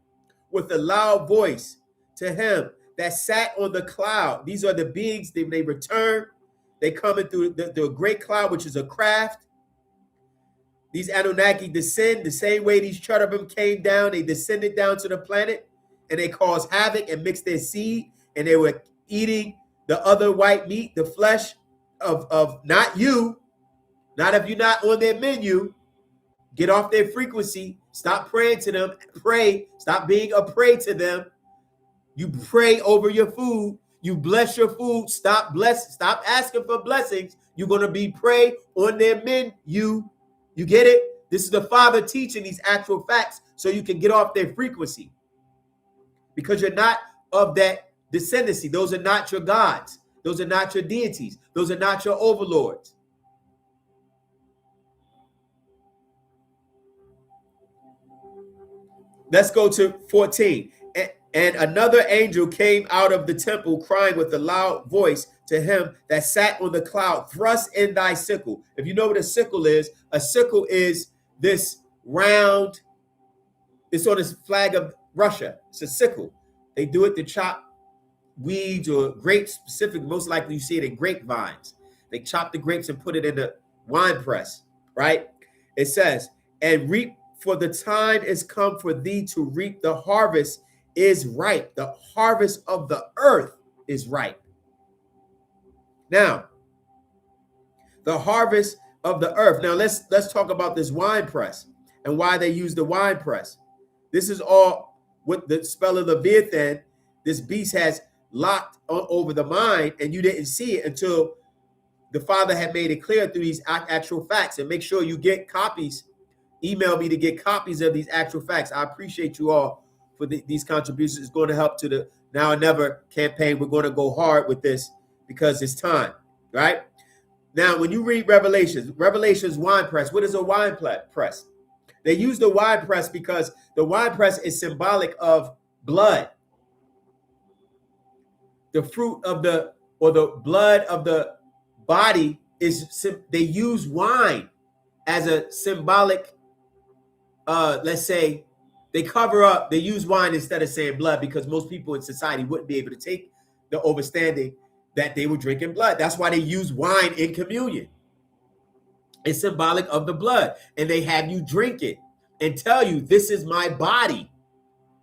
Speaker 1: with a loud voice to him that sat on the cloud." These are the beings, they return. They come in through the great cloud, which is a craft. These Anunnaki descend the same way these cherubim came down. They descended down to the planet, and they caused havoc and mixed their seed, and they were eating the other white meat, the flesh of not you, not if you're not on their menu. Get off their frequency. Stop praying to them. Pray. Stop being a prey to them. You pray over your food. You bless your food. Stop asking for blessings. You're going to be prey on their menu. You get it? This is the Father teaching these actual facts so you can get off their frequency. Because you're not of that descendancy. Those are not your gods. Those are not your deities. Those are not your overlords. Let's go to 14. "And another angel came out of the temple crying with a loud voice to him that sat on the cloud, thrust in thy sickle." If you know what a sickle is this round, it's on this flag of Russia. It's a sickle. They do it to chop weeds or grapes, specific. Most likely you see it in grapevines. They chop the grapes and put it in the wine press, right? It says, "And reap, for the time is come for thee to reap. The harvest is ripe." The harvest of the earth is ripe. Now, the harvest of the earth. Now let's talk about this wine press and why they use the wine press. This is all with the spell of Leviathan. This beast has locked over the mind, and you didn't see it until the Father had made it clear through these actual facts. And make sure you get copies. Email me to get copies of these actual facts. I appreciate you all for these contributions. It's going to help to the Now or Never campaign. We're going to go hard with this because it's time, right? Now, when you read Revelation's wine press, what is a wine press? They use the wine press because the wine press is symbolic of blood. The fruit of the blood of the body they use wine as a symbolic, let's say, they use wine instead of saying blood because most people in society wouldn't be able to take the overstanding that they were drinking blood. That's why they use wine in communion. It's symbolic of the blood, and they have you drink it and tell you, this is my body.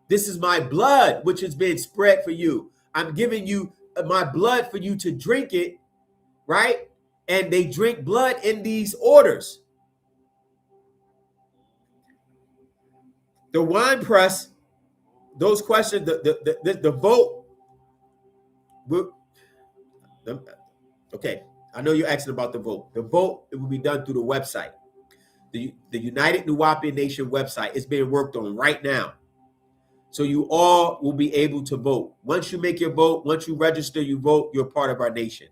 Speaker 1: This is my blood, which has been spread for you. I'm giving you my blood for you to drink it, right? And they drink blood in these orders. The wine press, those questions, the vote. Okay, I know you're asking about the vote. The vote, it will be done through the website. The United Nubian Nation website is being worked on right now. So you all will be able to vote. Once you make your vote, once you register, you vote, you're part of our nation.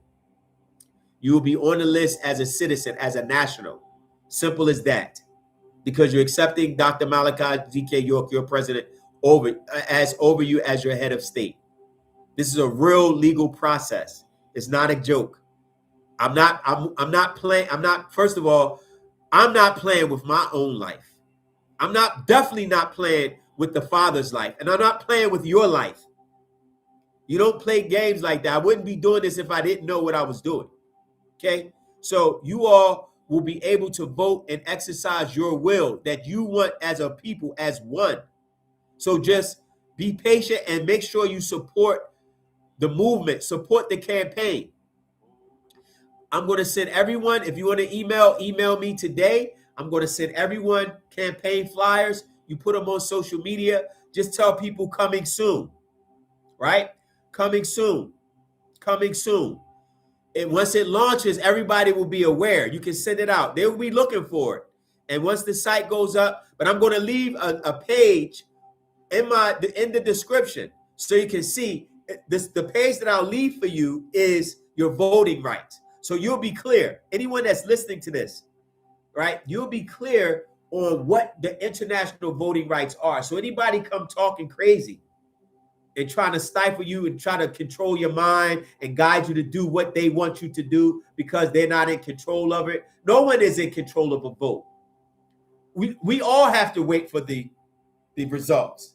Speaker 1: You will be on the list as a citizen, as a national. Simple as that. Because you're accepting Dr. Malachi Z.K. York, your president, over you as your head of state. This is a real legal process. It's not a joke. I'm not playing. First of all, I'm not playing with my own life. I'm definitely not playing with the Father's life. And I'm not playing with your life. You don't play games like that. I wouldn't be doing this if I didn't know what I was doing. Okay? So you all will be able to vote and exercise your will that you want as a people, as one. So just be patient and make sure you support the movement, support the campaign. I'm going to send everyone, if you want to email me today. I'm going to send everyone campaign flyers. You put them on social media. Just tell people coming soon, right? Coming soon, coming soon. And once it launches, everybody will be aware. You can send it out. They will be looking for it. And once the site goes up, but I'm going to leave a page in the description so you can see this. The page that I'll leave for you is your voting rights. So you'll be clear. Anyone that's listening to this, right? You'll be clear on what the international voting rights are. So anybody come talking crazy and trying to stifle you and try to control your mind and guide you to do what they want you to do because they're not in control of it. No one is in control of a vote. We all have to wait for the results.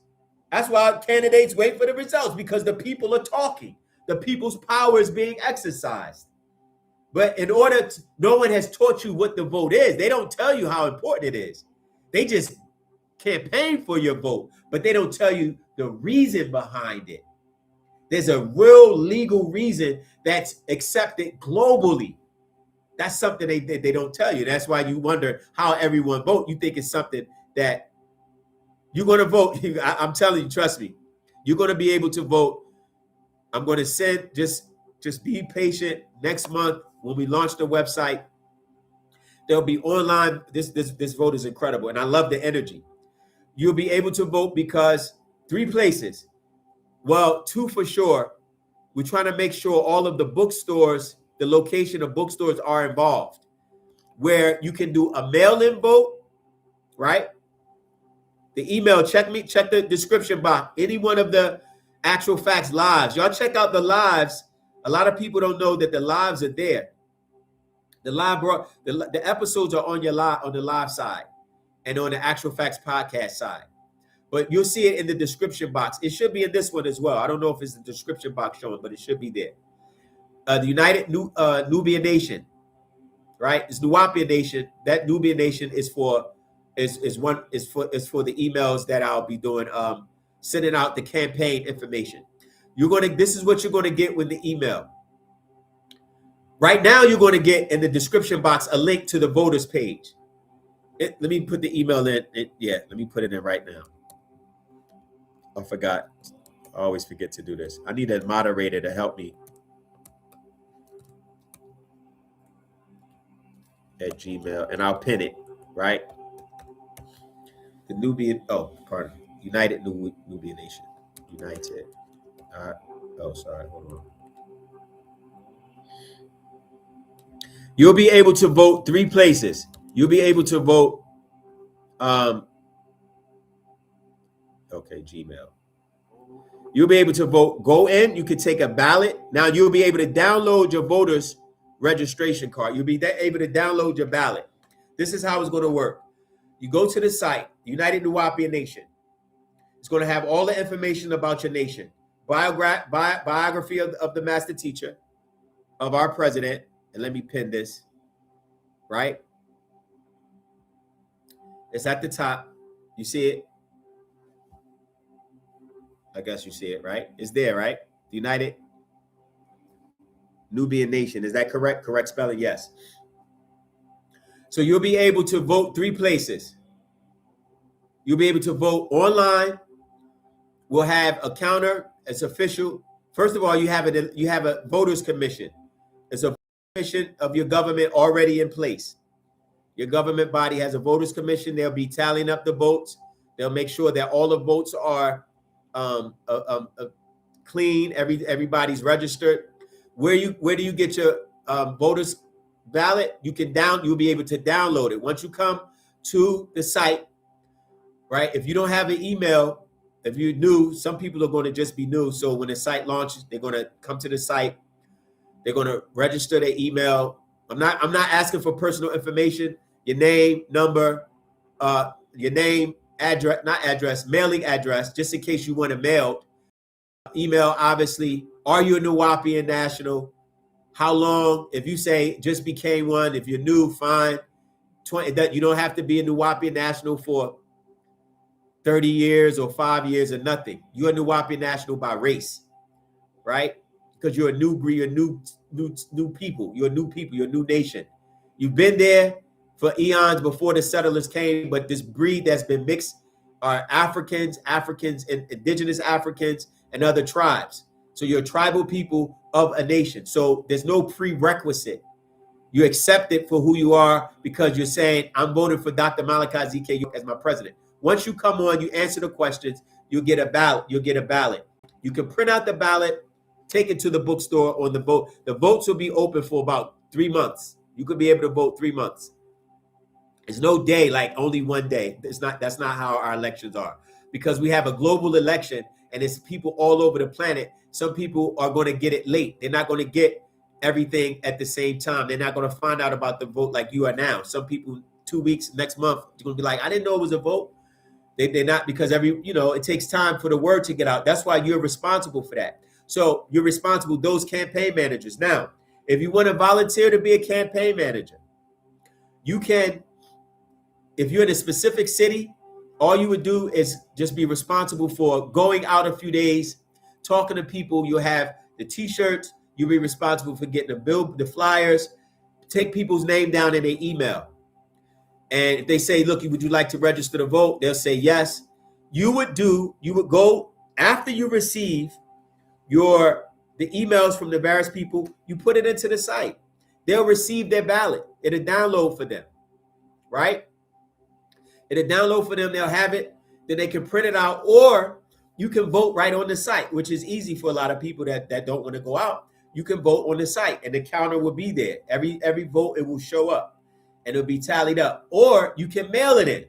Speaker 1: That's why candidates wait for the results, because the people are talking. The people's power is being exercised. But in order to, no one has taught you what the vote is. They don't tell you how important it is. They just campaign for your vote, but they don't tell you the reason behind it. There's a real legal reason that's accepted globally. That's something they don't tell you. That's why you wonder how everyone vote. You think it's something that you're going to vote. I'm telling you, trust me, you're going to be able to vote. I'm going to send, just be patient. Next month, when we launch the website, there'll be online. This vote is incredible, and I love the energy. You'll be able to vote because 3 places. Well, 2 for sure. We're trying to make sure all of the bookstores, the location of bookstores are involved, where you can do a mail-in vote, right? The email, check the description box. Any one of the Actual Facts lives. Y'all check out the lives. A lot of people don't know that the lives are there. The episodes are on the live side and on the Actual Facts podcast side. But you'll see it in the description box. It should be in this one as well. I don't know if it's the description box showing, but it should be there. The United Nubian Nation, right? It's Nubian Nation. That Nubian Nation is for the emails that I'll be doing, sending out the campaign information. This is what you're gonna get with the email. Right now, you're going to get in the description box a link to the voters page. Let me put the email in. Let me put it in right now. I forgot. I always forget to do this. I need a moderator to help me at Gmail, and I'll pin it, right? The United Nubian Nation. United. Sorry, hold on. You'll be able to vote 3 places. You'll be able to vote, okay, Gmail. You'll be able to vote, go in, you can take a ballot. Now you'll be able to download your voter's registration card. You'll be able to download your ballot. This is how it's going to work. You go to the site, TheUnitedNubianNation. It's going to have all the information about your nation. Biography of the master teacher, of our president. And let me pin this, right? It's at the top. You see it? I guess you see it, right? It's there, right? The United Nubian Nation. Is that correct? Correct spelling? Yes. So you'll be able to vote 3 places. You'll be able to vote online. We'll have a counter. It's official. First of all, you have a voters commission. It's a commission of your government already in place. Your government body has a voters commission. They'll be tallying up the votes. They'll make sure that all the votes are clean. Everybody's registered. Where do you get your voters ballot? You'll be able to download it once you come to the site, right? If you don't have an email, if you're new, some people are going to just be new. So when the site launches, they're going to come to the site. They're going to register their email. I'm not asking for personal information. Your name, number, your name, address, not address, mailing address, just in case you want to mail. Email, obviously. Are you a Nubian national? How long? If you say just became one, if you're new, fine. You don't have to be a Nubian national for 30 years or 5 years or nothing. You're a Nubian national by race, right? Because you're a new breed, you're new people. You're a new people, you're a new nation. You've been there for eons before the settlers came, but this breed that's been mixed are Africans, and indigenous Africans, and other tribes. So you're tribal people of a nation. So there's no prerequisite. You accept it for who you are because you're saying, I'm voting for Dr. Malachi ZK as my president. Once you come on, you answer the questions, you'll get a ballot. You can print out the ballot, take it to the bookstore on the vote. The votes will be open for about 3 months. You could be able to vote 3 months. It's no day, like only one day. That's not how our elections are. Because we have a global election and it's people all over the planet. Some people are going to get it late. They're not going to get everything at the same time. They're not going to find out about the vote like you are now. Some people 2 weeks, next month, they're going to be like, I didn't know it was a vote. They're not, because it takes time for the word to get out. That's why you're responsible for that. So you're responsible, those campaign managers. Now, if you want to volunteer to be a campaign manager, you can. If you're in a specific city, all you would do is just be responsible for going out a few days, talking to people. You'll have the T-shirts. You'll be responsible for getting the flyers, take people's name down in their email. And if they say, look, would you like to register to vote? They'll say yes. You would go after you receive the emails from the various people, you put it into the site. They'll receive their ballot. It'll download for them, right? It'll download for them. They'll have it. Then they can print it out, or you can vote right on the site, which is easy for a lot of people that don't want to go out. You can vote on the site, and the counter will be there. Every vote, it will show up, and it'll be tallied up. Or you can mail it in.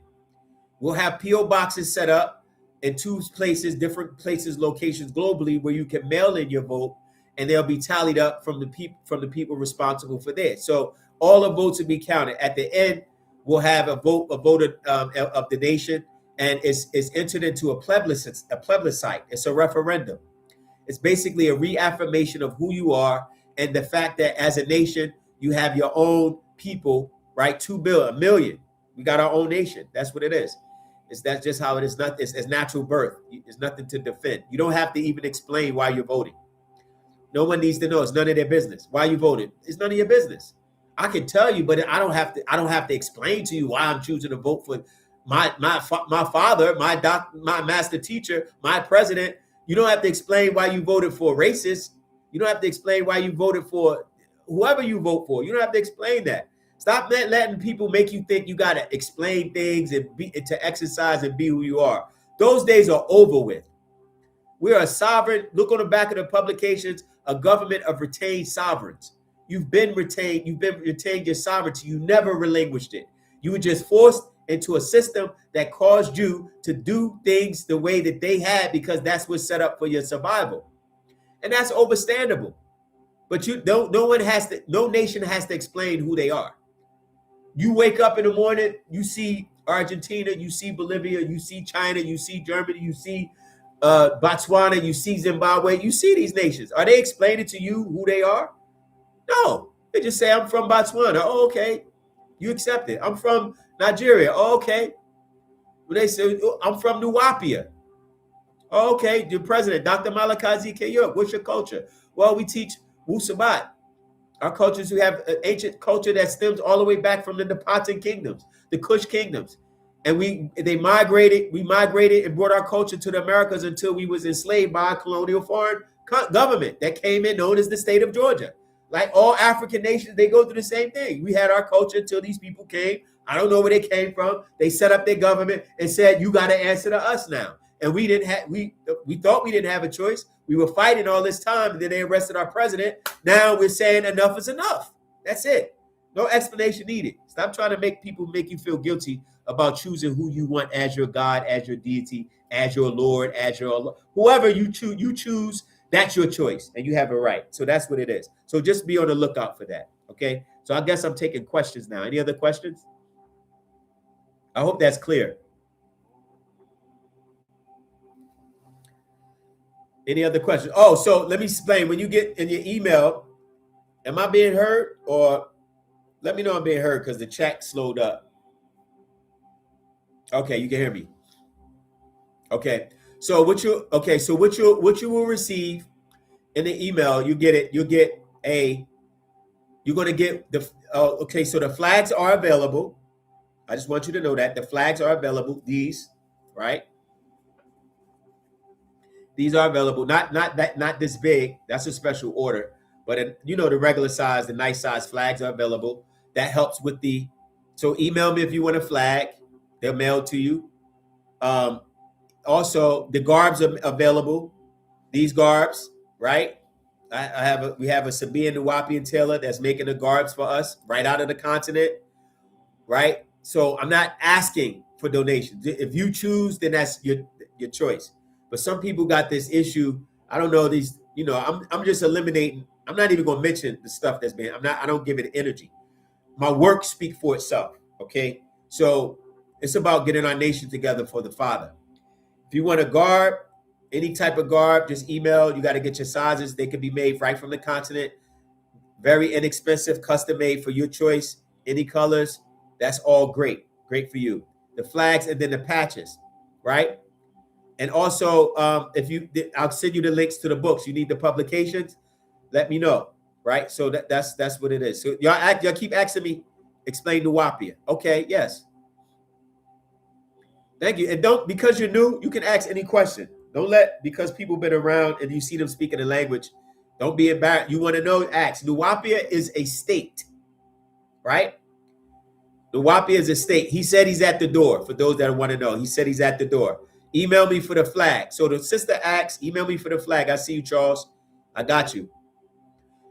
Speaker 1: We'll have P.O. boxes set up in 2 places, different places, locations globally, where you can mail in your vote, and they'll be tallied up from the people responsible for this. So all the votes will be counted. At the end, we'll have a vote of the nation, and it's entered into a plebiscite. It's a referendum. It's basically a reaffirmation of who you are and the fact that as a nation, you have your own people, right? 2 billion, 1 million. We got our own nation. That's what it is. That's just how it is. It's natural birth. There's nothing to defend. You don't have to even explain why you're voting. No one needs to know. It's none of their business. Why you voted? It's none of your business. I can tell you, but I don't have to explain to you why I'm choosing to vote for my father, my master teacher, my president. You don't have to explain why you voted for racist. You don't have to explain why you voted for whoever you vote for. You don't have to explain that. Stop letting people make you think you got to explain things and to exercise and be who you are. Those days are over with. We are a sovereign. Look on the back of the publications, a government of retained sovereigns. you've been retained. You've been retained your sovereignty. You never relinquished it. You were just forced into a system that caused you to do things the way that they had because that's what's set up for your survival, and that's understandable. But you don't. No one has to. No nation has to explain who they are. You wake up in the morning, you see Argentina, you see Bolivia, you see China, you see Germany, you see Botswana, you see Zimbabwe, you see these nations. Are they explaining to you who they are? No. They just say, I'm from Botswana. Oh, okay. You accept it. I'm from Nigeria. Oh, okay. When they say, oh, I'm from Nuwapia. Oh, okay. The president, Dr. Malakazi Kayuk, what's your culture? Well, we teach Wusabat. Our cultures, we have an ancient culture that stems all the way back from the Napatan kingdoms, the Kush kingdoms. And we migrated and brought our culture to the Americas until we was enslaved by a colonial foreign government that came in, known as the state of Georgia. Like all African nations, they go through the same thing. We had our culture until these people came. I don't know where they came from. They set up their government and said, you got to answer to us now. And we thought we didn't have a choice. We were fighting all this time, and then they arrested our president. Now we're saying enough is enough. That's it. No explanation needed. Stop trying to make people make you feel guilty about choosing who you want as your God, as your deity, as your Lord, as your whoever you choose. That's your choice, and you have a right. So that's what it is. So just be on the lookout for that. Okay. So I guess I'm taking questions now. Any other questions? I hope that's clear. Any other questions? Oh, so let me explain. When you get in your email, am I being heard? Or let me know I'm being heard because the chat slowed up. Okay, you can hear me. Okay. So what you will receive in the email, you're going to get the okay, so the flags are available. I just want you to know that the flags are available. These, right? These are available, not this big. That's a special order, but the regular size, the nice size flags are available. That helps with so email me if you want a flag. They'll mail to you. Also, the garbs are available. These garbs, right? We have a Sabian Nuwapian tailor that's making the garbs for us right out of the continent, right? So I'm not asking for donations. If you choose, then that's your choice. But some people got this issue. I don't know these. I'm just eliminating. I'm not even going to mention the stuff that's been. I don't give it energy. My work speaks for itself. Okay, so it's about getting our nation together for the Father. If you want a garb, any type of garb, just email. You got to get your sizes. They can be made right from the continent. Very inexpensive, custom made for your choice. Any colors. That's all great. Great for you. The flags and then the patches, right? And also, I'll send you the links to the books. You need the publications. Let me know, right? So that's what it is. So y'all keep asking me, explain Nuwapia. Okay, yes. Thank you. And because you're new, you can ask any question. Because people been around and you see them speaking the language, don't be embarrassed. You want to know, ask. Nuwapia is a state, right? Nuwapia is a state. He said he's at the door. For those that want to know, he said he's at the door. Email me for the flag. So the sister asks, email me for the flag. I see you, Charles. I got you.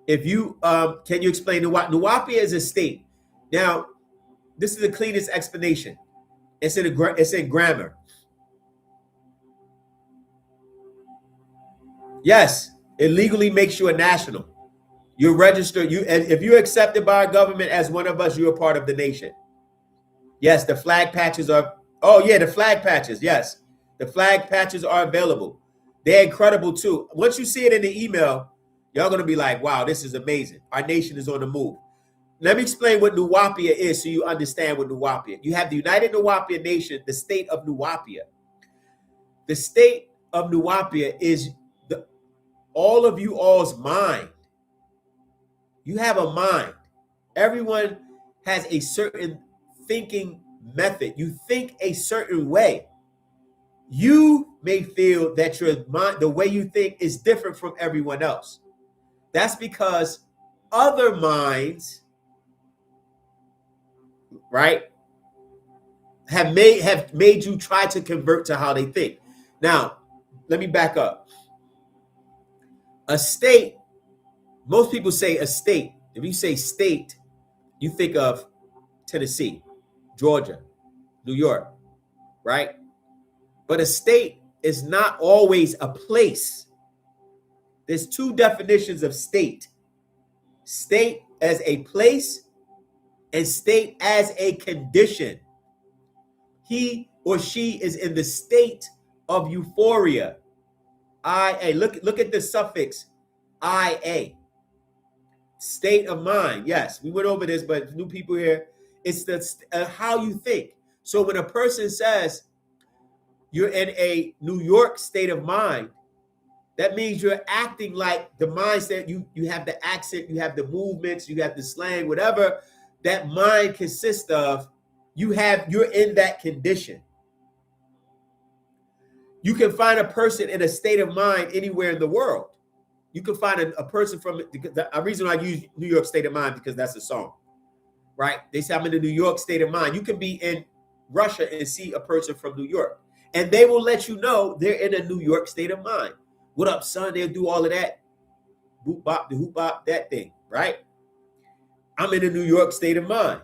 Speaker 1: If you can you explain Nuwapia is a state. Now, this is the cleanest explanation. It's in grammar. Yes, it legally makes you a national. You're registered. And if you're accepted by our government as one of us, you're a part of the nation. Yes, the flag patches are. Oh yeah, the flag patches. Yes. The flag patches are available. They're incredible too. Once you see it in the email, y'all going to be like, wow, this is amazing. Our nation is on the move. Let me explain what Nuwapia is so you understand what Nuwapia. You have the United Nuwapian Nation, the state of Nuwapia. The state of Nuwapia is all of you all's mind. You have a mind. Everyone has a certain thinking method. You think a certain way. You may feel that your mind, the way you think, is different from everyone else. That's because other minds, right, have made you try to convert to how they think. Now, let me back up. A state, most people say a state, If you say state, you think of Tennessee, Georgia, New York, right? But a state is not always a place. There's two definitions of state. State as a place and state as a condition. He or she is in the state of euphoria. IA. Look at the suffix IA. State of mind. Yes, we went over this, but new people here, it's the how you think. So when a person says you're in a New York state of mind, that means you're acting like the mindset. You have the accent, you have the movements, you have the slang, whatever that mind consists of. You're in that condition. You can find a person in a state of mind anywhere in the world. You can find a person from the reason I use New York state of mind because that's a song, right? They say I'm in the New York state of mind. You can be in Russia and see a person from New York, and they will let you know they're in a New York state of mind. What up, son? They'll do all of that. Boop bop, the hoop bop, that thing, right? I'm in a New York state of mind.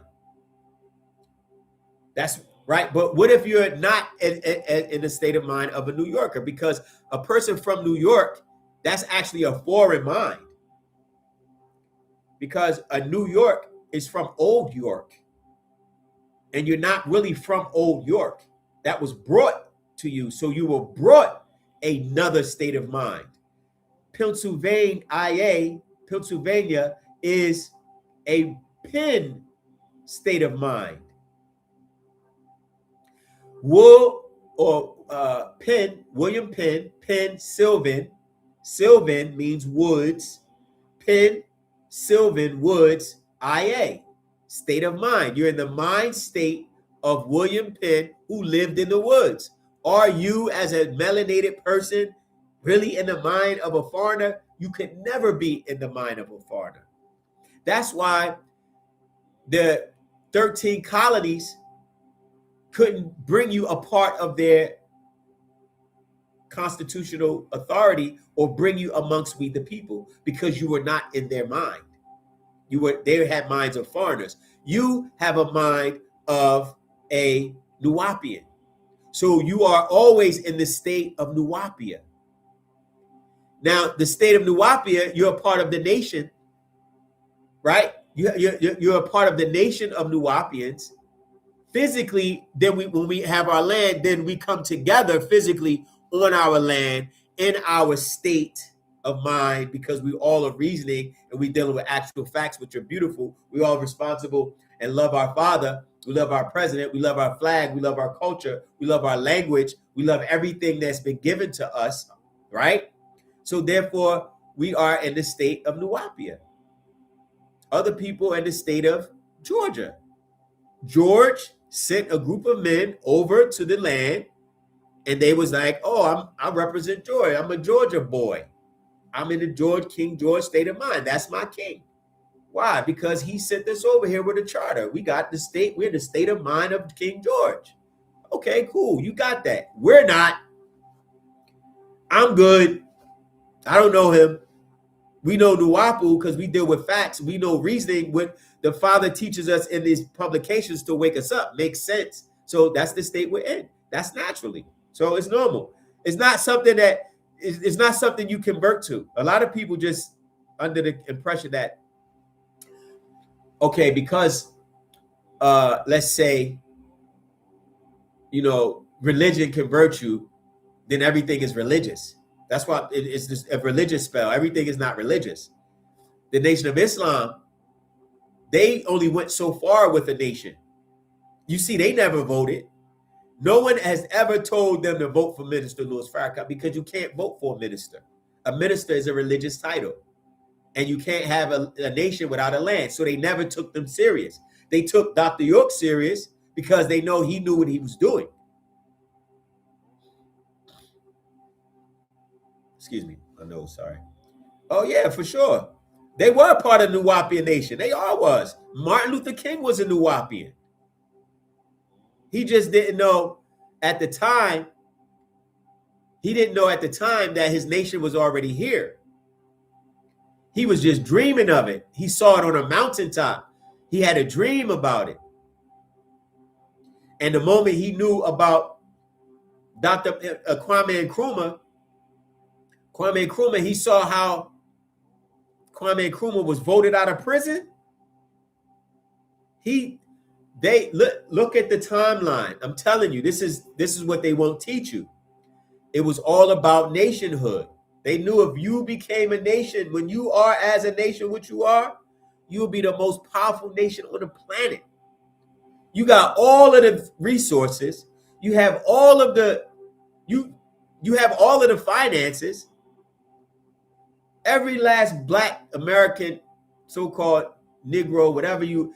Speaker 1: That's right. But what if you're not in the state of mind of a New Yorker? Because a person from New York, that's actually a foreign mind. Because a New York is from Old York. And you're not really from Old York. That was brought to you. So you were brought another state of mind. Pennsylvania is a Penn state of mind. William Penn Sylvan. Sylvan means woods. Penn Sylvan Woods, IA. State of mind. You're in the mind state of William Penn who lived in the woods. Are you, as a melanated person, really in the mind of a foreigner? You could never be in the mind of a foreigner. That's why the 13 colonies couldn't bring you a part of their constitutional authority or bring you amongst we the people, because you were not in their mind. They had minds of foreigners. You have a mind of a Nuwapian. So you are always in the state of Nuwapia. Now, the state of Nuwapia, you're a part of the nation, right? You're a part of the nation of Nuwapians. Physically, then when we have our land, then we come together physically on our land in our state of mind, because we all are reasoning and we dealing with actual facts, which are beautiful. We all responsible and love our father. We love our president. We love our flag. We love our culture. We love our language. We love everything that's been given to us, right? So therefore, we are in the state of Nuwapia. Other people in the state of Georgia. George sent a group of men over to the land, and they was like, oh, I represent Georgia. I'm a Georgia boy. I'm in the King George state of mind. That's my king. Why? Because he sent us over here with a charter. We got the state. We're in the state of mind of King George. Okay, cool. You got that. We're not. I'm good. I don't know him. We know Nuwapu because we deal with facts. We know reasoning. What the Father teaches us in these publications to wake us up makes sense. So that's the state we're in. That's naturally. So it's normal. It's not something that it's not something you convert to. A lot of people just under the impression that, okay, because let's say, religion converts you, then everything is religious. That's why it's just a religious spell. Everything is not religious. The Nation of Islam, they only went so far with a nation. You see, they never voted. No one has ever told them to vote for Minister Louis Farrakhan, because you can't vote for a minister. A minister is a religious title, and you can't have a nation without a land. So they never took them serious. They took Dr. York serious because they know he knew what he was doing. Excuse me. I know, sorry. Oh, yeah, for sure. They were part of the Nuwapian nation. They all was. Martin Luther King was a Nuwapian. He just didn't know at the time. He didn't know at the time that his nation was already here. He was just dreaming of it. He saw it on a mountaintop. He had a dream about it. And the moment he knew about Dr. Kwame Nkrumah, he saw how Kwame Nkrumah was voted out of prison. They look at the timeline. I'm telling you, this is what they won't teach you. It was all about nationhood. They knew if you became a nation, when you are as a nation what you are, you will be the most powerful nation on the planet. You got all of the resources. You have all of the you have all of the finances. Every last Black American, so-called Negro, whatever you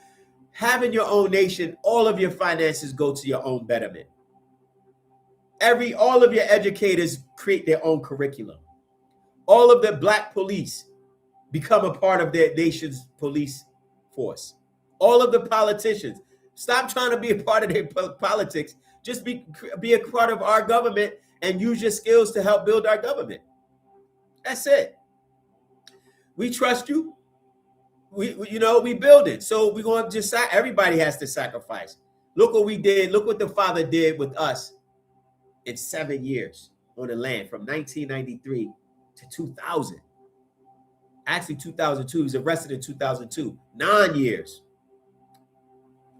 Speaker 1: having your own nation, all of your finances go to your own betterment. All of your educators create their own curriculum. All of the Black police become a part of their nation's police force. All of the politicians stop trying to be a part of their politics. Just be a part of our government and use your skills to help build our government. That's it. We trust you. We build it. So we're going to just, everybody has to sacrifice. Look what we did. Look what the Father did with us in 7 years on the land from 1993 to 2000. Actually, 2002. He was arrested in 2002. 9 years.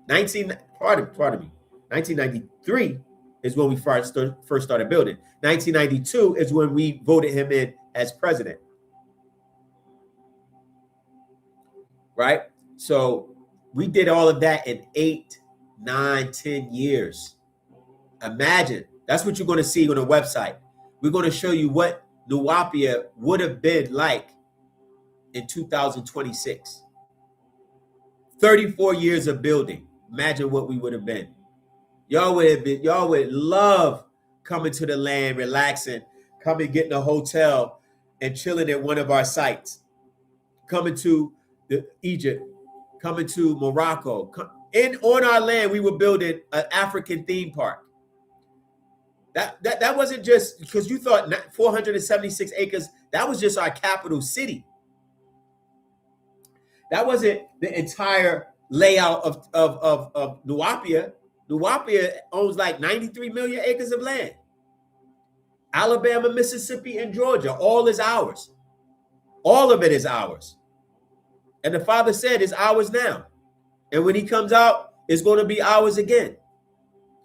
Speaker 1: 1993 is when we first started building. 1992 is when we voted him in as president. Right? So we did all of that in 8, 9, 10 years. Imagine. That's what you're going to see on the website. We're going to show you what Nuapia would have been like in 2026. 34 years of building. Imagine what we would have been. Y'all would love coming to the land, relaxing, coming, getting a hotel and chilling at one of our sites. Coming to Egypt, coming to Morocco. On our land, we were building an African theme park. That wasn't just because you thought 476 acres, that was just our capital city. That wasn't the entire layout of Nuapia. Nuapia owns like 93 million acres of land. Alabama, Mississippi, and Georgia, all is ours. All of it is ours. And the Father said it's ours now. And when he comes out, it's going to be ours again.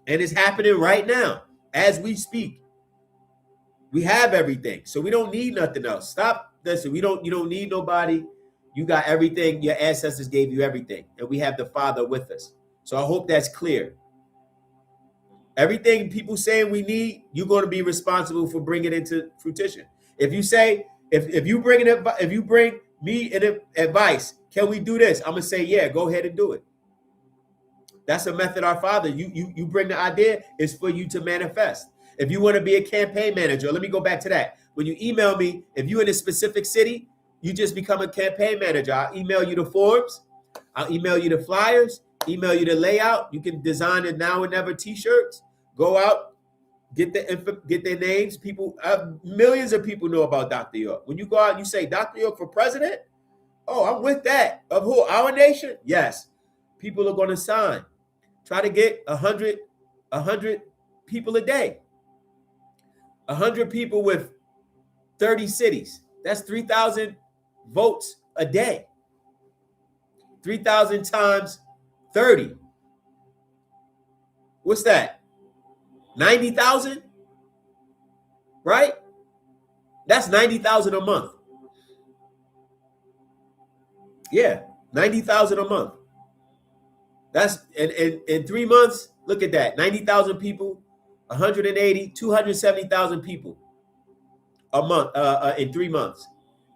Speaker 1: And it's happening right now as we speak. We have everything. So we don't need nothing else. Stop. Listen, you don't need nobody. You got everything. Your ancestors gave you everything. And we have the Father with us. So I hope that's clear. Everything people saying we need, you're going to be responsible for bringing it into fruition. If you say, if you bring me an advice, can we do this? I'm gonna say, yeah, go ahead and do it. That's a method our Father. You bring the idea, it's for you to manifest. If you want to be a campaign manager, let me go back to that. When you email me, if you're in a specific city, you just become a campaign manager. I'll email you the forms, I'll email you the flyers, email you the layout. You can design the now and never t-shirts. Go out, get their names. People, millions of people know about Dr. York. When you go out and you say Dr. York for president, oh, I'm with that. Of who? Our nation? Yes. People are going to sign. Try to get 100 people a day. 100 people with 30 cities. That's 3,000 votes a day. 3,000 times 30. What's that? 90,000? Right? That's 90,000 a month. Yeah, 90,000 a month. That's in 3 months. Look at that. 90,000 people, 180, 270,000 people a month in 3 months.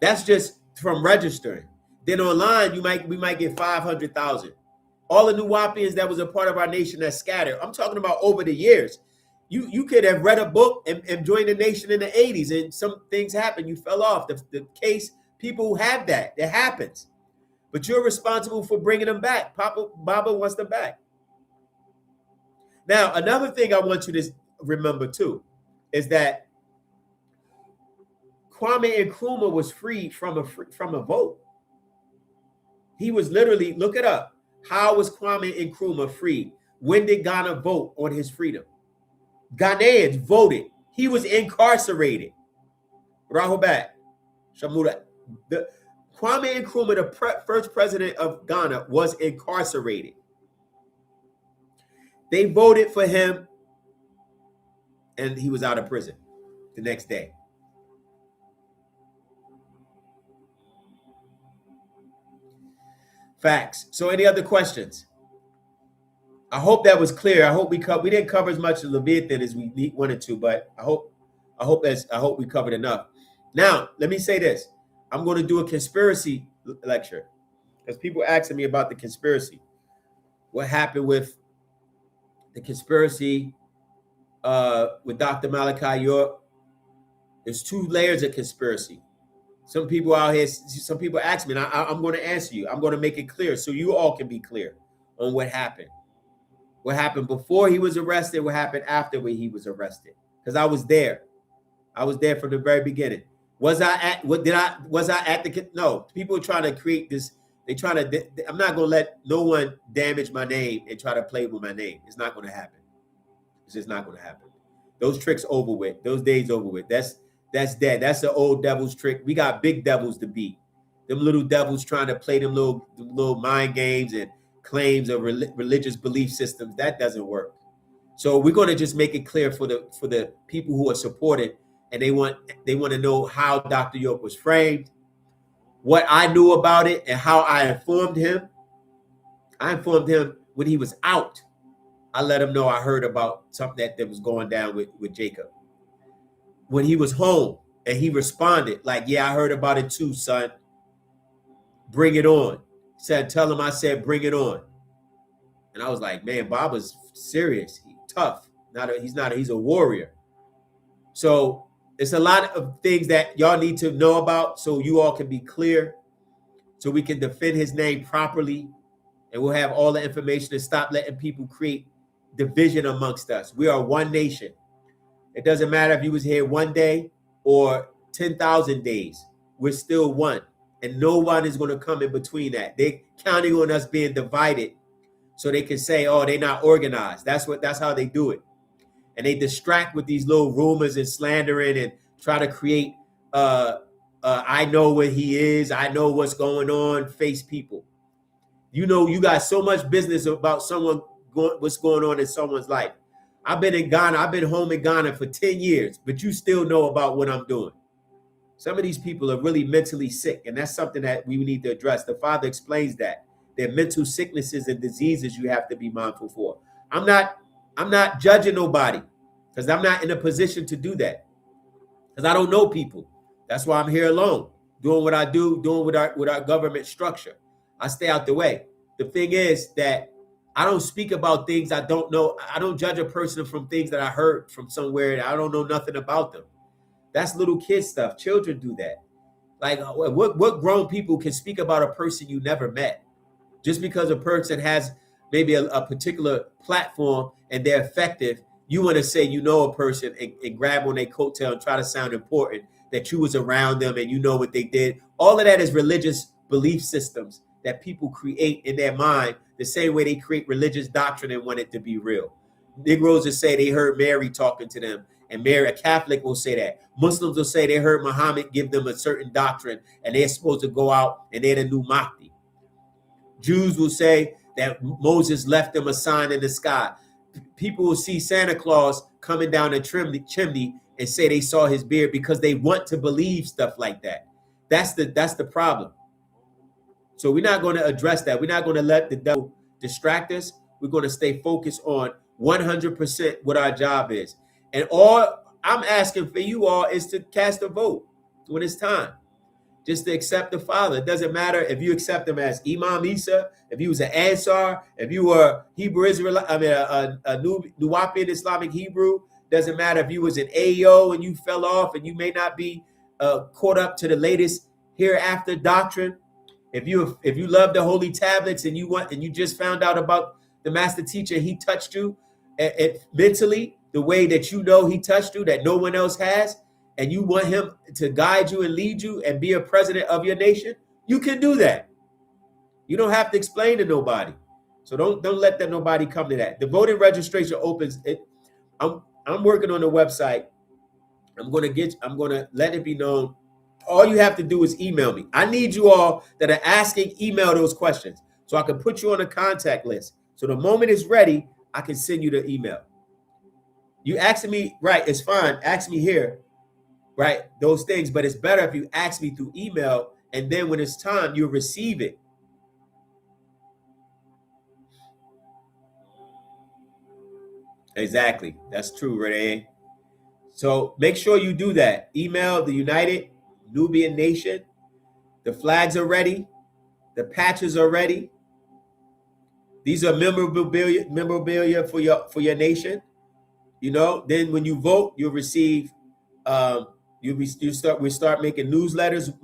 Speaker 1: That's just from registering. Then online, we might get 500,000. All the Nuwapians that was a part of our nation that's scattered. I'm talking about over the years. You could have read a book and joined the nation in the 80s, and some things happened. You fell off. The case, people have that. It happens. But you're responsible for bringing them back. Baba wants them back. Now, another thing I want you to remember too is that Kwame Nkrumah was freed from a vote. He was literally, look it up. How was Kwame Nkrumah freed? When did Ghana vote on his freedom? Ghanaians voted. He was incarcerated. Rahobat, Shamuda. Kwame Nkrumah, the first president of Ghana, was incarcerated. They voted for him, and he was out of prison the next day. Facts. So any other questions? I hope that was clear. I hope we didn't cover as much of Leviathan as we wanted to, but I hope we covered enough. Now, let me say this. I'm going to do a conspiracy lecture because people asking me about the conspiracy. What happened with the conspiracy with Dr. Malachi York? There's two layers of conspiracy. Some people out here, some people ask me, and I'm going to answer you. I'm going to make it clear so you all can be clear on what happened. What happened before he was arrested, what happened after he was arrested. Because I was there. I was there from the very beginning. Was I at the, no, people are trying to create this, I'm not going to let no one damage my name and try to play with my name. It's not going to happen. It's just not going to happen. Those tricks over with. Those days over with. That's dead. That's the old devil's trick. We got big devils to beat. Them little devils trying to play them little mind games and claims of religious belief systems. That doesn't work. So we're going to just make it clear for the people who are supported, and they want to know how Dr. York was framed, what I knew about it, and how I informed him. I informed him when he was out. I let him know I heard about something that was going down with Jacob. When he was home, and he responded like, yeah, I heard about it too, son. Bring it on. Tell him I said, bring it on. And I was like, man, Bob was serious. He's tough. He's a warrior. So it's a lot of things that y'all need to know about so you all can be clear, so we can defend his name properly, and we'll have all the information to stop letting people create division amongst us. We are one nation. It doesn't matter if you was here one day or 10,000 days. We're still one. And no one is going to come in between that. They're counting on us being divided so they can say, oh, they're not organized. That's how they do it. And they distract with these little rumors and slandering and try to create, I know where he is. I know what's going on. Face people. You know, you got so much business about what's going on in someone's life. I've been in Ghana. I've been home in Ghana for 10 years, but you still know about what I'm doing. Some of these people are really mentally sick, and that's something that we need to address. The Father explains that. They're mental sicknesses and diseases you have to be mindful for. I'm not judging nobody because I'm not in a position to do that because I don't know people. That's why I'm here alone, doing what I do, doing with our government structure. I stay out the way. The thing is that I don't speak about things I don't know. I don't judge a person from things that I heard from somewhere and I don't know nothing about them. That's little kid stuff. Children do that. Like, what grown people can speak about a person you never met? Just because a person has maybe a particular platform and they're effective, you want to say you know a person and grab on their coattail and try to sound important, that you was around them and you know what they did. All of that is religious belief systems that people create in their mind the same way they create religious doctrine and want it to be real. Negroes will say they heard Mary talking to them. And Mary, a Catholic, will say that. Muslims will say they heard Muhammad give them a certain doctrine and they're supposed to go out and they're the new Mahdi. Jews will say that Moses left them a sign in the sky. People will see Santa Claus coming down the chimney and say they saw his beard because they want to believe stuff like that. That's the problem. So we're not going to address that. We're not going to let the devil distract us. We're going to stay focused on 100% what our job is. And all I'm asking for you all is to cast a vote when it's time. Just to accept the Father. It doesn't matter if you accept him as Imam Isa, if you was an Ansar, if you were Hebrew Israelite, a Nuwapian Islamic Hebrew. Doesn't matter if you was an AO and you fell off and you may not be caught up to the latest hereafter doctrine. If you love the holy tablets and you just found out about the master teacher, he touched you mentally the way that you know he touched you, that no one else has, and you want him to guide you and lead you and be a president of your nation, you can do that. You don't have to explain to nobody. So don't let that nobody come to that. The voting registration opens. I'm working on the website. I'm gonna let it be known. All you have to do is email me. I need you all that are asking, email those questions so I can put you on a contact list. So the moment it's ready, I can send you the email. You asking me, right, it's fine. Ask me here, right, those things. But it's better if you ask me through email, and then when it's time, you'll receive it. Exactly. That's true, Renee. So make sure you do that. Email the United Nubian Nation. The flags are ready. The patches are ready. These are memorabilia for your nation. You know, then when you vote, you'll receive we start making newsletters,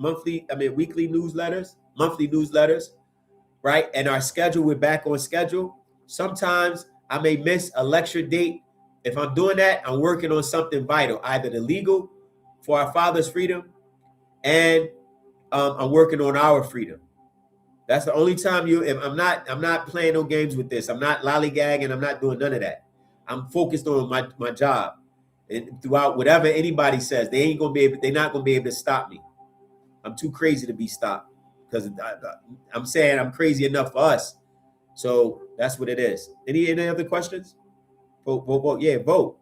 Speaker 1: weekly newsletters, monthly newsletters, right? And our schedule, we're back on schedule. Sometimes I may miss a lecture date. If I'm doing that, I'm working on something vital, either the legal for our father's freedom, and I'm working on our freedom. That's the only time I'm not playing no games with this. I'm not lollygagging. I'm not doing none of that. I'm focused on my job. And throughout whatever anybody says, they're not gonna be able to stop me. I'm too crazy to be stopped, because I'm saying I'm crazy enough for us. So that's what it is. Any other questions? Vote. Yeah, vote.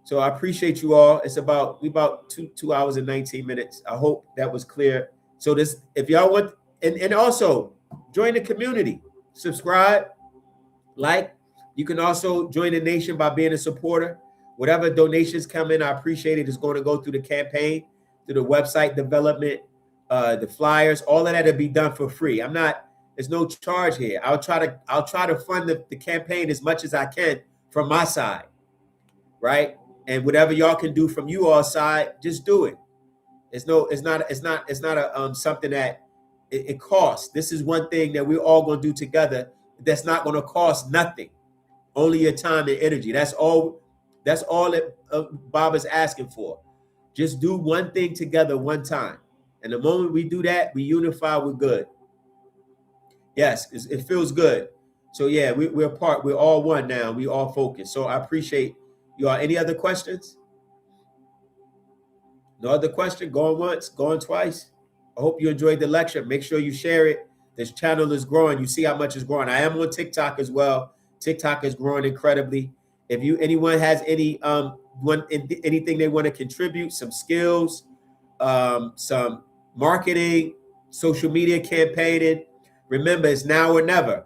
Speaker 1: So I appreciate you all. It's about 2 hours and 19 minutes. I hope that was clear. So this, if y'all want, and also join the community, subscribe, like. You can also join the nation by being a supporter. Whatever donations come in, I appreciate it. It's going to go through the campaign, through the website development, the flyers, all of that will be done for free. There's no charge here. I'll try to fund the campaign as much as I can from my side, right? And whatever y'all can do from you all side, just do it. It's not something that it costs. This is one thing that we're all going to do together. That's not going to cost nothing. Only your time and energy. That's all that Bob is asking for. Just do one thing together one time. And the moment we do that, we unify, we're good. Yes, it feels good. So yeah, we're part. We're all one now. We all focus. So I appreciate you all. Any other questions? No other question? Going once, going twice. I hope you enjoyed the lecture. Make sure you share it. This channel is growing. You see how much it's growing. I am on TikTok as well. TikTok is growing incredibly. If anyone has anything they want to contribute, some skills, some marketing, social media campaigning, remember, it's now or never.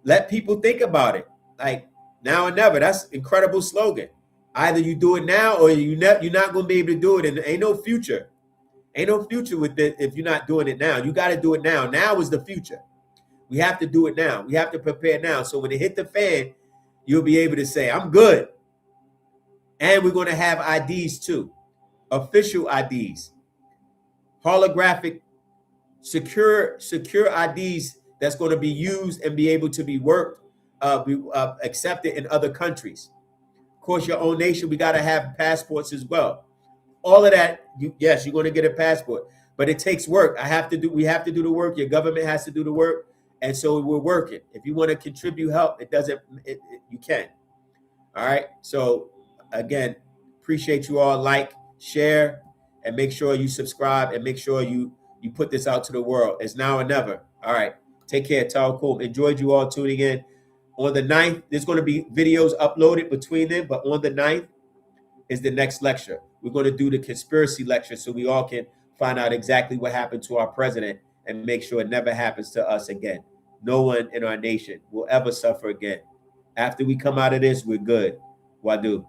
Speaker 1: Let people think about it. Like, now or never. That's an incredible slogan. Either you do it now or you're not going to be able to do it. And ain't no future. Ain't no future with it if you're not doing it now. You got to do it now. Now is the future. We have to do it now. We have to prepare now. So when it hit the fan, you'll be able to say, I'm good. And we're going to have IDs too. Official IDs. Holographic, secure IDs that's going to be used and be able to be accepted in other countries. Of course, your own nation, we got to have passports as well. All of that, yes, you're going to get a passport. But it takes work. We have to do the work. Your government has to do the work. And so we're working. If you want to contribute help, you can. All right. So again, appreciate you all. Like, share, and make sure you subscribe, and make sure you put this out to the world. It's now or never. All right. Take care. Cool. Enjoyed you all tuning in. On the 9th, there's going to be videos uploaded between them, but on the 9th is the next lecture. We're going to do the conspiracy lecture so we all can find out exactly what happened to our president and make sure it never happens to us again. No one in our nation will ever suffer again. After we come out of this, we're good. Wadu.